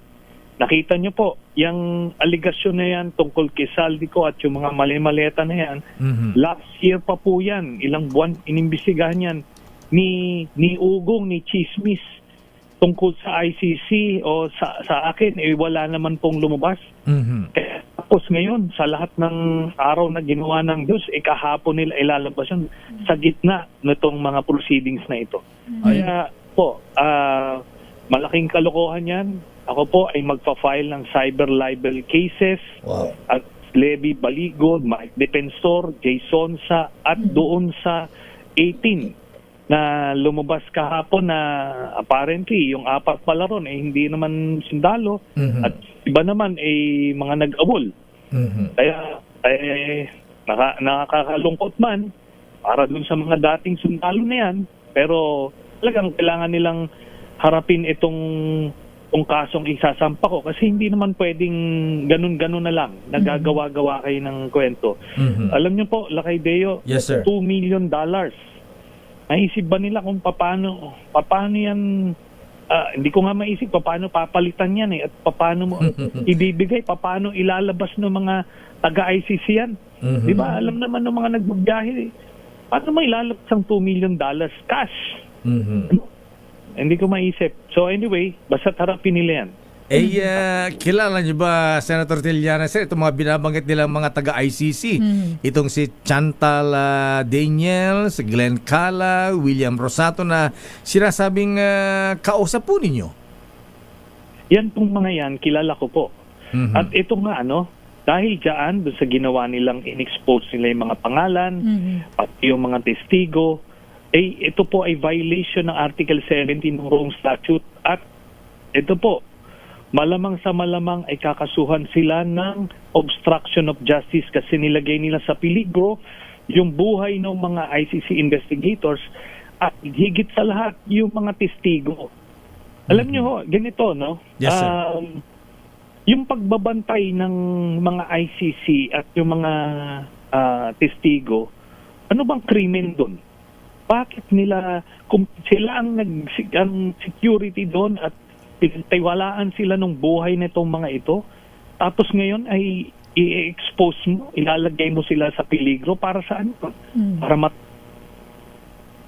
Nakita nyo po, yung aligasyon na yan tungkol kay Saldico at yung mga mali-maleta na yan, last year pa po yan, ilang buwan inimbestigahan yan ni Ugong, ni Chismis tungkol sa ICC o sa akin, wala naman pong lumabas. Kaya, tapos ngayon, sa lahat ng araw na ginawa ng Diyos, kahapon nila ilalabas yun sa gitna nitong mga proceedings na ito. Kaya po, malaking kalokohan yan. Ako po ay magpa-file ng cyber libel cases at Levi Baligod, Mike Defensor, Jason Sa at doon sa 18 na lumabas kahapon na apparently yung 4 pala ron hindi naman sundalo at iba naman mga nag-abol. Kaya nakakalungkot man para dun sa mga dating sundalo na yan, pero talagang kailangan nilang harapin itong kasong isasampa ko kasi hindi naman pwedeng ganun-ganun na lang nagagawa-gawa kayo ng kwento. Alam niyo po, Lakay Deo, yes, sir. $2 million. Naisip ba nila kung paano yan, hindi ko nga maisip paano papalitan yan at paano mo ibibigay, paano ilalabas ng mga taga-ICC yan. Di ba? Alam naman ng mga nagbabiyahe, paano mo ilalabas ang $2 million cash? Hindi ko maisip. So anyway, basta harapin nila yan. Kilala niyo ba, Senator Trillanes, itong mga binabanggit nilang mga taga-ICC? Itong si Chantal Daniel, si Glenn Cala, William Rosato na sinasabing kausap po ninyo? Yan pong mga yan, kilala ko po. At ito nga, dahil dyan, doon sa ginawa nilang in-expose nila yung mga pangalan, pati yung mga testigo, ito po ay violation ng Article 17 ng Rome Statute at ito po, malamang sa malamang ay kakasuhan sila ng obstruction of justice kasi nilagay nila sa peligro yung buhay ng mga ICC investigators at higit sa lahat yung mga testigo. Alam nyo ho, ganito, no? Yes, sir. Yung pagbabantay ng mga ICC at yung mga testigo, ano bang krimen doon? Bakit nila, kung sila ang security doon at pinagtiwalaan sila ng buhay nitong mga ito, tapos ngayon ay i-expose mo, ilalagay mo sila sa peligro para saan? Para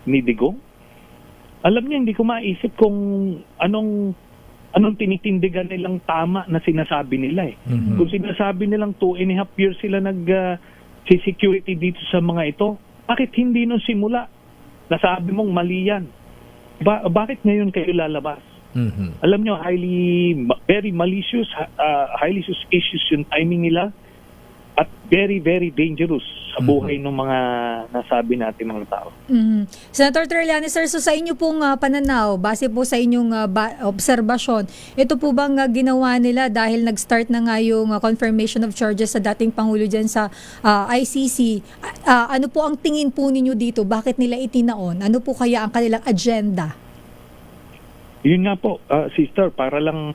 ni Digong? Alam niyo, hindi ko maisip kung anong tinitindigan nilang tama na sinasabi nila eh. Kung sinasabi nilang 2.5 years sila nag-security dito sa mga ito, bakit hindi nung simula? Nasabi mong mali yan. Bakit ngayon kayo lalabas? Alam nyo, very malicious, highly suspicious yung timing nila at very, very dangerous sa buhay ng mga nasabi natin mga tao. Senator Trillanes, sir, so sa inyo pong pananaw, base po sa inyong obserbasyon, ito po bang ginawa nila dahil nag-start na nga yung confirmation of charges sa dating Pangulo dyan sa ICC? Ano po ang tingin po ninyo dito? Bakit nila itinaon? Ano po kaya ang kanilang agenda? Yun nga po, sister, para lang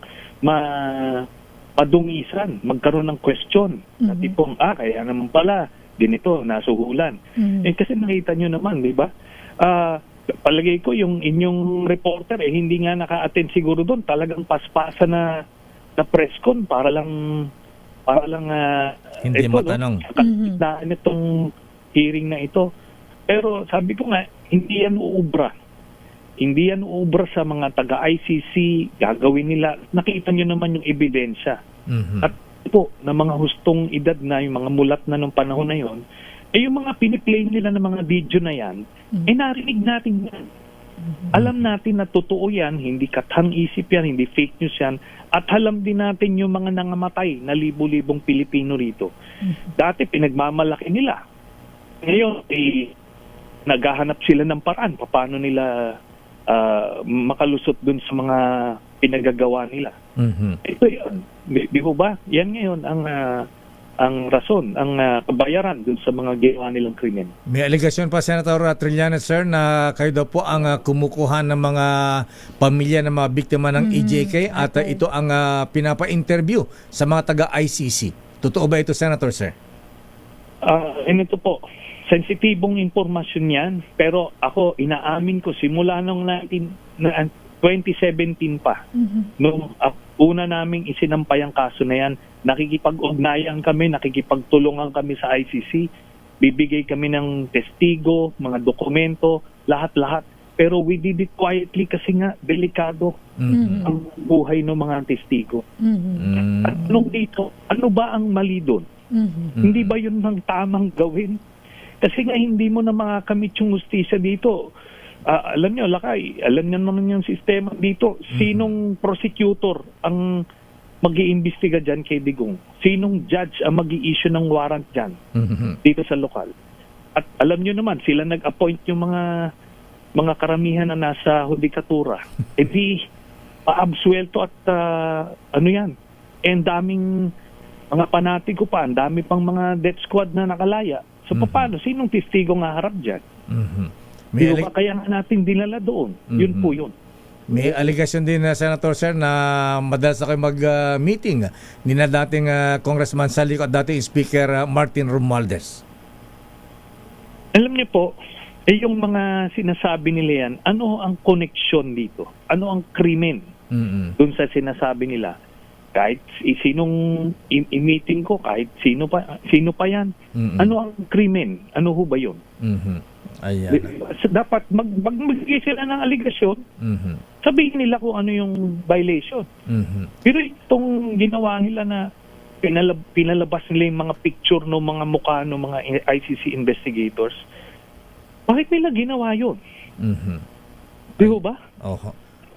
madungisan, magkaroon ng question. Na tipong, kaya naman pala, ganito, nasuhulan. Kasi nakita nyo naman, di ba? Palagay ko, yung inyong reporter, hindi nga naka-attend siguro doon. Talagang paspasa na press con para lang hindi matanong. Kakitnaan itong hearing na ito. Pero sabi ko nga, hindi yan uubra. Hindi yan uubra sa mga taga-ICC, gagawin nila. Nakita nyo naman yung ebidensya. At po, na mga hustong edad na, yung mga mulat na nung panahon na yon, yung mga piniplay nila ng mga video na yan, narinig natin yan. Alam natin na totoo yan, hindi katang-isip yan, hindi fake news yan, at alam din natin yung mga nangamatay na libo-libong Pilipino rito. Dati pinagmamalaki nila. Ngayon, naghahanap sila ng paraan paano nila makalusot dun sa mga pinagagawa nila. Ito yun. Di ko ba? Yan ngayon ang rason, ang kabayaran dun sa mga ginawa nilang krimen. May aligasyon pa, Senator Trillanes, sir, na kayo daw po ang kumukuha ng mga pamilya ng mga biktima ng EJK at ito ang pinapa-interview sa mga taga-ICC. Totoo ba ito, Senator, sir? Ito po, sensitibong impormasyon yan, pero ako inaamin ko simula nung 2017 pa, nung una naming isinampay ang kaso na yan, nakikipag-ugnayan kami, nakikipagtulungan kami sa ICC, bibigay kami ng testigo, mga dokumento, lahat-lahat. Pero we did it quietly kasi nga delikado ang buhay ng mga testigo. At nung dito, ano ba ang mali doon? Hindi ba yun ang tamang gawin? Kasi nga hindi mo na makakamit yung justisya dito. Alam nyo, Lakay, alam nyo naman yung sistema dito. Sinong prosecutor ang mag-iimbestiga dyan kay Digong? Sinong judge ang mag-i-issue ng warrant dyan dito sa lokal? At alam nyo naman, sila nag-appoint yung mga karamihan na nasa hudikatura. Di paabsuelto at ano yan. And daming mga panatigo pa, ang dami pang mga death squad na nakalaya. So paano? Sinong testigo nga harap dyan? Kaya nga natin dinala doon. Yun po yun. May aligasyon din, Senator, sir, na madalas na kayo mag-meeting ni na dating Congressman Salico at dating Speaker Martin Romualdez. Alam niyo po, yung mga sinasabi nila yan, ano ang connection dito? Ano ang krimen dun sa sinasabi nila? Kahit sinong i-meeting ko, kahit sino pa yan. Ano ang krimen? Ano ho ba yun? Ayan. Dapat magbigay sila ng aligasyon, sabihin nila kung ano yung violation. Pero itong ginawa nila na pinalabas nila yung mga picture ng mga mukha ng mga ICC investigators, bakit nila ginawa yun? Di ba?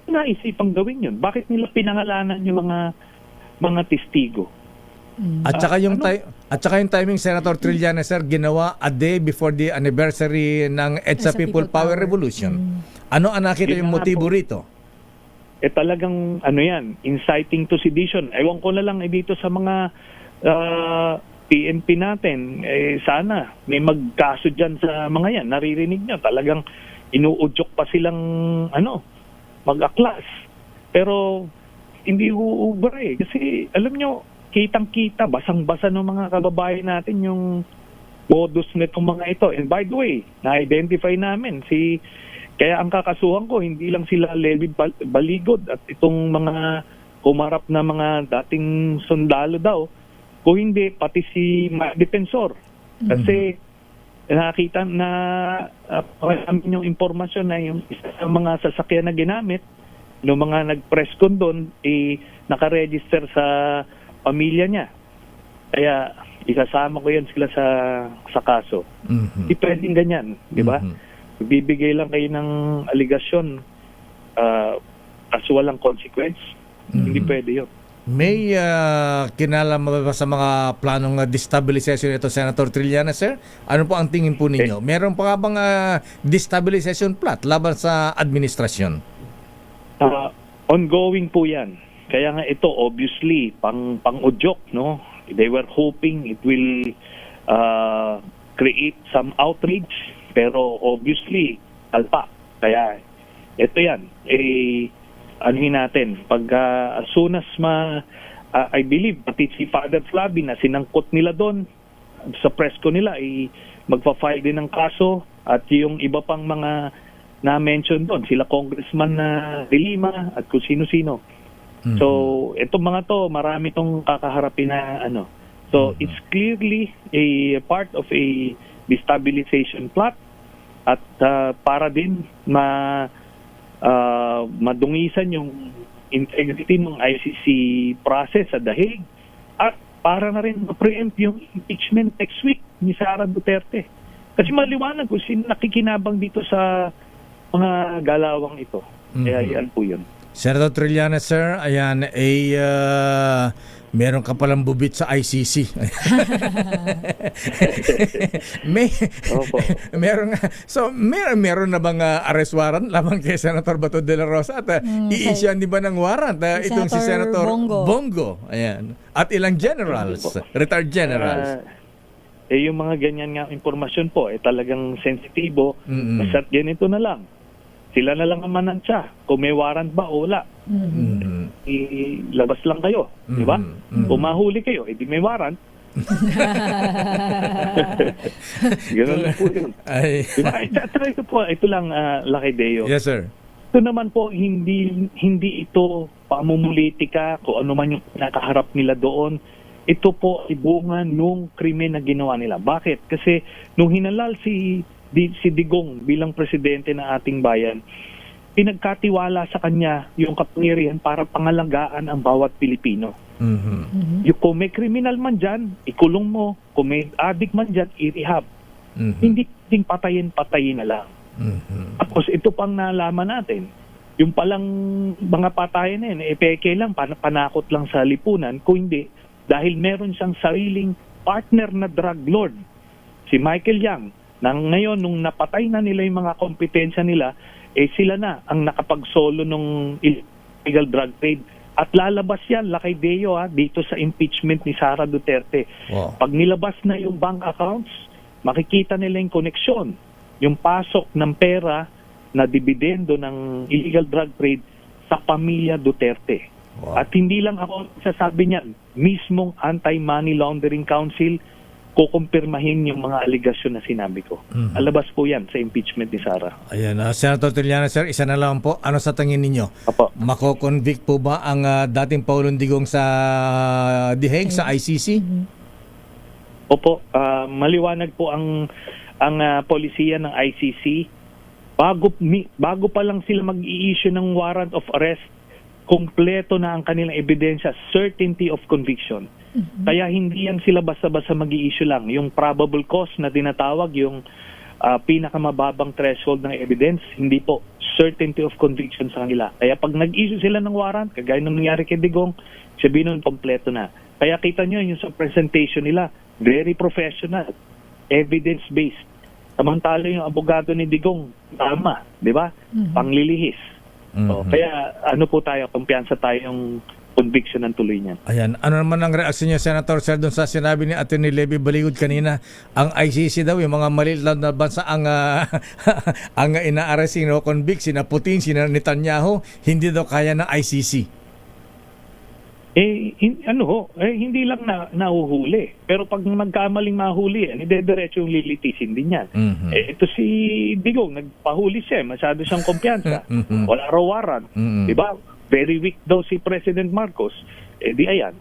Naisipang gawin yun. Bakit nila pinangalanan yung mga testigo? At saka yung timing, Senator Trillanes, sir, ginawa a day before the anniversary ng EDSA People Power Revolution. Ano ang nakita yung motibo rito? talagang inciting to sedition. Ewan ko na lang dito sa mga PNP natin, sana may magkaso dyan sa mga yan. Naririnig nyo, talagang inuudyok pa silang mag-aklas. Pero hindi uubra kasi alam nyo, kitang-kita, basang-basa ng mga kababayan natin yung modus nitong mga ito. And by the way, na-identify namin kaya ang kakasuhan ko, hindi lang sila Levi Baligod at itong mga humarap na mga dating sundalo daw, kung hindi, pati si defensor. Kasi nakita na namin yung impormasyon na yung isa sa mga sasakyan na ginamit ng mga nag-press con doon, nakaregister sa pamilya niya. Kaya isasama ko yan sila sa kaso. Hindi pwedeng ganyan, di ba? Bibigay lang kayo ng aligasyon as walang consequence. Hindi pwede yun. May kinalaman ba sa mga planong destabilization ito, Senator Trillanes, sir? Ano po ang tingin po ninyo? Meron pa nga bang destabilization plot laban sa administrasyon? Ongoing po yan. Kaya nga ito, obviously, pang-udyok, no? They were hoping it will create some outrage, pero obviously, alpa. Kaya ito yan. Anuhin natin, pag as soon as I believe, pati si Father Flavi na sinangkot nila doon, sa presko nila, magpa-file din ng kaso, at yung iba pang mga na-mention doon, sila Congressman na De Lima, at kung sino-sino. So, itong mga to, marami tong kakaharapin na So, it's clearly a part of a destabilization plot, at para din madungisan yung integrity ng ICC process sa The Hague, at para na rin ma-preempt yung impeachment next week ni Sara Duterte. Kasi maliwanag kung sino nakikinabang dito sa mga galawang ito. Kaya yan po yun. Senator Trillanes, sir, ayan, meron ka palang bubit sa ICC. Meron na bang arrest warrant lamang kay Senator Bato de la Rosa? At i-issue din ba ng warrant itong si Senator Bongo? Ayan. At ilang generals, retired generals. Yung mga ganyan nga impormasyon po, talagang sensitibo. At ganito na lang. Sila na lang ang manansya. Kung may warrant ba o wala. Ilabas lang kayo. Di ba? Kung mahuli kayo, edi may warrant. Ganun lang po yun. Diba? Ito lang, Lucky Deo. Yes, sir. Ito naman po, hindi ito pamumulitika kung ano man yung nakaharap nila doon. Ito po ay bunga nung krimen na ginawa nila. Bakit? Kasi nung hinalal si Digong bilang presidente ng ating bayan, pinagkatiwala sa kanya yung kapangyarihan para pangalagaan ang bawat Pilipino. Kung may kriminal man dyan, ikulong mo. Kung may addict man dyan, i-rehab. Hindi ting patayin na lang. Tapos ito pang nalaman natin, yung palang mga patayin na yun, peke lang, panakot lang sa lipunan. Kung hindi, dahil meron siyang sariling partner na drug lord, si Michael Yang, na ngayon, nung napatay na nila yung mga kompetensya nila, sila na ang nakapagsolo ng illegal drug trade. At lalabas yan, Lakay Deo, dito sa impeachment ni Sara Duterte. Wow. Pag nilabas na yung bank accounts, makikita nila yung koneksyon, yung pasok ng pera na dividendo ng illegal drug trade sa pamilya Duterte. Wow. At hindi lang ako sasabi niyan, mismong Anti-Money Laundering Council kukumpirmahin yung mga aligasyon na sinabi ko. Alabas po yan sa impeachment ni Sara. Ayan, Senator Trillanes, sir, isa na lang po. Ano sa tingin ninyo? Mako-convict po ba ang dating Pangulong Digong sa The Hague, sa ICC? Opo, maliwanag po ang polisiya ng ICC. Bago pa lang sila mag-i-issue ng warrant of arrest, kompleto na ang kanilang ebidensya, certainty of conviction. Kaya hindi yan sila basta-basta mag-i-issue lang. Yung probable cause na dinatawag, yung pinakamababang threshold ng evidence, hindi po. Certainty of conviction sa kanila. Kaya pag nag-issue sila ng warrant, kagaya ng nangyari kay Digong, sabihin nun, kompleto na. Kaya kita nyo yung sa presentation nila, very professional, evidence-based. Samantala yung abogado ni Digong, tama, di ba? Panglilihis. Kaya ano po tayo, kumpiyansa tayong conviction ng tuloy niyan. Ayan, ano naman ang reaksyon niya, Senator Sir, doon sa sinabi ni Atty. Levy Baligod kanina, ang ICC daw, yung mga maliit lang na bansa ang ang ina-arrest, convict, sina Putin, sina Netanyahu, hindi daw kaya ng ICC. Hindi lang nahuhuli. Pero pag magkamaling mahuli, idediretso yung lilitisin din yan. Ito si Digong, nagpahuli siya, masyado siyang kumpiyansa. Wala raw warrant. Diba? Very weak daw si President Marcos. Di ayan.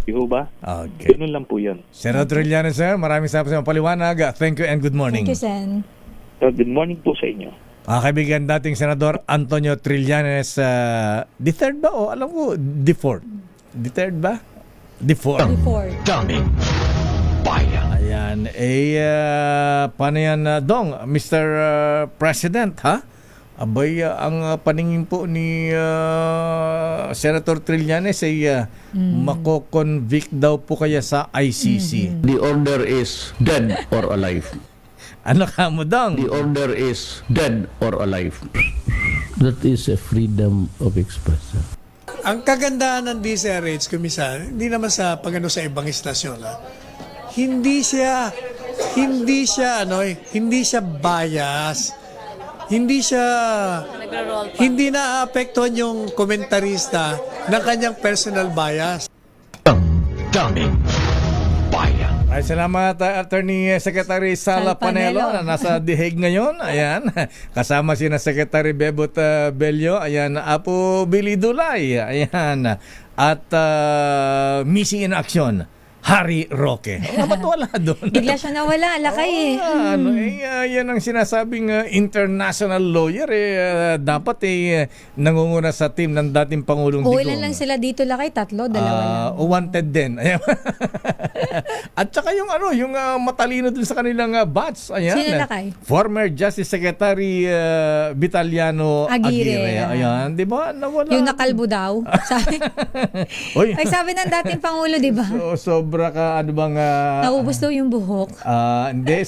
Di ba? Okay. Ganun lang po yun. Senator Trillanes, sir, maraming salamat sa paliwanag. Thank you and good morning. Thank you, Sen. Good morning po sa inyo. Mga kaibigan, dating Senador Antonio Trillanes, the third ba? O alam ko, the fourth. The third ba? The fourth. Daming bayan. Ayan. Paano yan, Dong? Mr. President, ha? Abay, ang paningin po ni Senator Trillanes ay mako-convict daw po kaya sa ICC. The order is dead or alive. Ano ka mo, Dong? The order is dead or alive. That is a freedom of expression. Ang kagandahan ng DCRH, Kumisan, hindi naman sa pagano sa ibang istasyon, hindi siya bias. Hindi naaapektuhan yung komentarista ng kanyang personal bias. Daming bayan. Ay, salamat, Attorney Secretary Sala Panelo na nasa The Hague ngayon. Ayan, kasama si na Secretary Bebot Bello. Ayan, Apo Billy Dulay. Ayan, at Missing in Action, Harry Roque. Ba't wala doon? Bigla siya nawala, lakay Yan ang sinasabing international lawyer. Dapat nangunguna sa team ng dating Pangulong Digong. Ilan lang sila dito, lakay? 3, 2 lang. Wanted din. Ayan. At saka yung matalino dun sa kanilang batch. Ayan. Sino lakay? Former Justice Secretary Vitaliano Aguirre. Ayan, di ba? Nawala. Yung nakalbo daw. Sabi. Ay, sabi ng dating Pangulo, di ba? Sobra ka, ano bang... Naubos daw yung buhok. Hindi,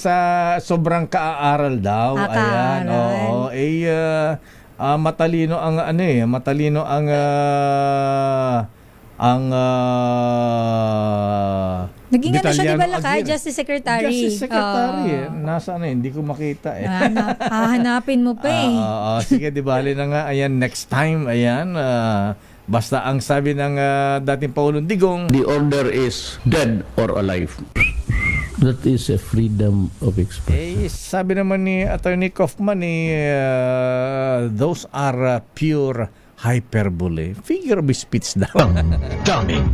sobrang kaaral daw. Ayan, oo. Matalino ang matalino naging ano siya, di ba, lakay? Justice Secretary. Justice Secretary. Nasa hindi ko makita Hahanapin mo pa Sige, di bali na nga. Ayan, next time. Ayan, basta ang sabi ng dating Pangulong Digong, the order is dead or alive. That is a freedom of expression. Sabi naman ni Attorney Kaufman, those are pure hyperbole. Figure of speech daw. Daming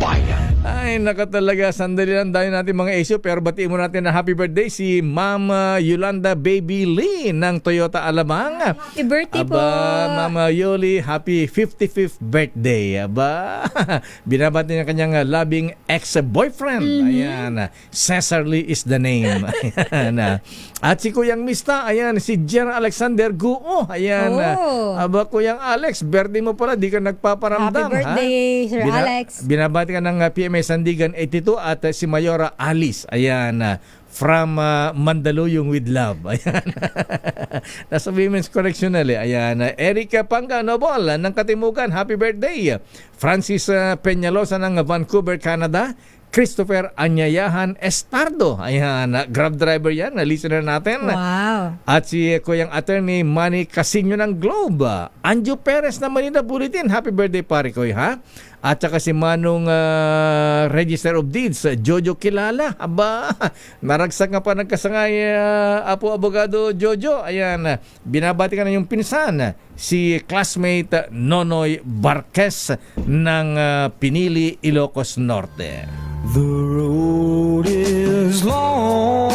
bayan. Ay, nakatalaga. Sandali lang dahil natin mga issue. Pero batiin mo natin na happy birthday si Ma'am Yolanda Baby Lee ng Toyota Alamang. Happy birthday po. Ma'am Yoli, happy 55th birthday. Binabati niya kanyang loving ex-boyfriend. Ayan. Cesar Lee is the name. Ayan. At si Kuyang Mista, ayan, si Jer Alexander Guo. Ayan. Kuyang Alex, birthday mo pala, di ka nagpaparamdam. Happy birthday, Sir Alex. Binabati ka ng PMA Sandigan 82 at si Mayora Alice. Ayan, from Mandaluyong with love. Ayan. Nasa Women's Correctional. Ayan, Erica Panga Nobol ng Katimugan, happy birthday. Francis Peñalosa ng Vancouver, Canada. Christopher Anyayahan Estardo. Ayan, Grab driver yan, listener natin. Wow. At si Kuyang Attorney Manny Casino ng Globe. Anjo Perez na Manila Bulletin. Happy birthday, pare ko, ha? At saka si Manong Register of Deeds, Jojo Kilala. Naragsak nga pa nagkasangay, Apo Abogado Jojo. Ayan, binabati ka na yung pinsan, si classmate Nonoy Barquez ng Pinili, Ilocos Norte. The road is long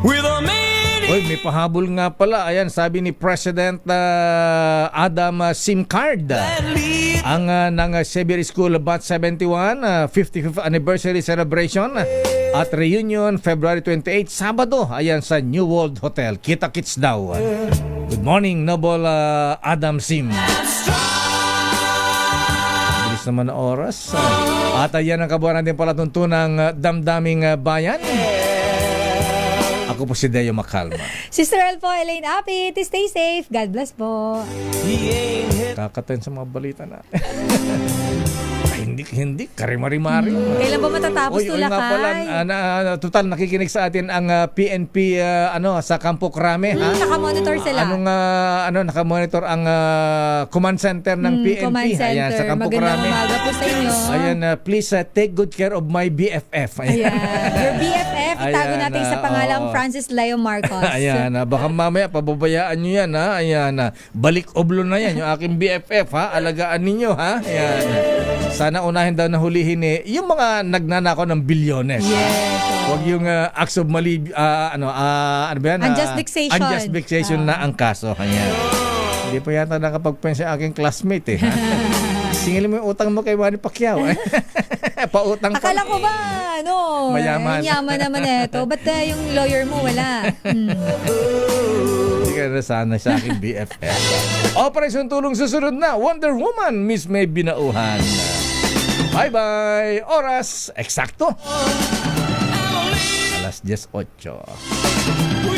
with a Oy, may pahabol nga pala. Ayan, sabi ni President Adam SIM Card. Ang ng Xavier School Batch 71, 55th anniversary celebration at reunion February 28, Sabado. Ayan, sa New World Hotel. Kita-kits daw. Good morning, Noble Adam SIM. Bilis naman na oras. At ayan ang kabuuan natin palatuntunang damdaming bayan. Ako po si Deo Macalma. Sister El po, Elaine Apit, stay safe. God bless po. Kakatayin sa mga balita natin. Hindi, karimari-mari. Kailan ba matatapos Oy, nga pala, total nakikinig sa atin ang PNP sa Campo Crame, ha? Nakamonitor sila. Nakamonitor ang command center ng PNP. Command center. Ayan, sa Campo Magandang Crame. umaga po sa inyo. Ayan, please take good care of my BFF. Ayan. Your BFF, itago Ayan, natin sa pangalang oo. Francis Leo Marcos. Ayan, baka mamaya pababayaan nyo yan, ha? Ayan, balik oblo na yan, yung aking BFF, ha? Alagaan ninyo, ha? Ayan. Sana unahin daw na hulihin yung mga nagnanakaw ng bilyones. Yes. Huwag yung acts of ano ba yan? Unjust vexation. Unjust vexation na ang kaso. Ayan. Hindi pa yata nakapag-pension aking classmate, ha? Singilin mo yung utang mo kay Manny Pacquiao. Pautang pa. Akala ko ba, Mayaman. yaman naman ito. Ba't yung lawyer mo wala? Hindi ka na sana sa aking BFF. Operation Tulong susunod na. Wonder Woman, Miss May Binauhan. Bye-bye. Oras, eksakto. Alas 10:08.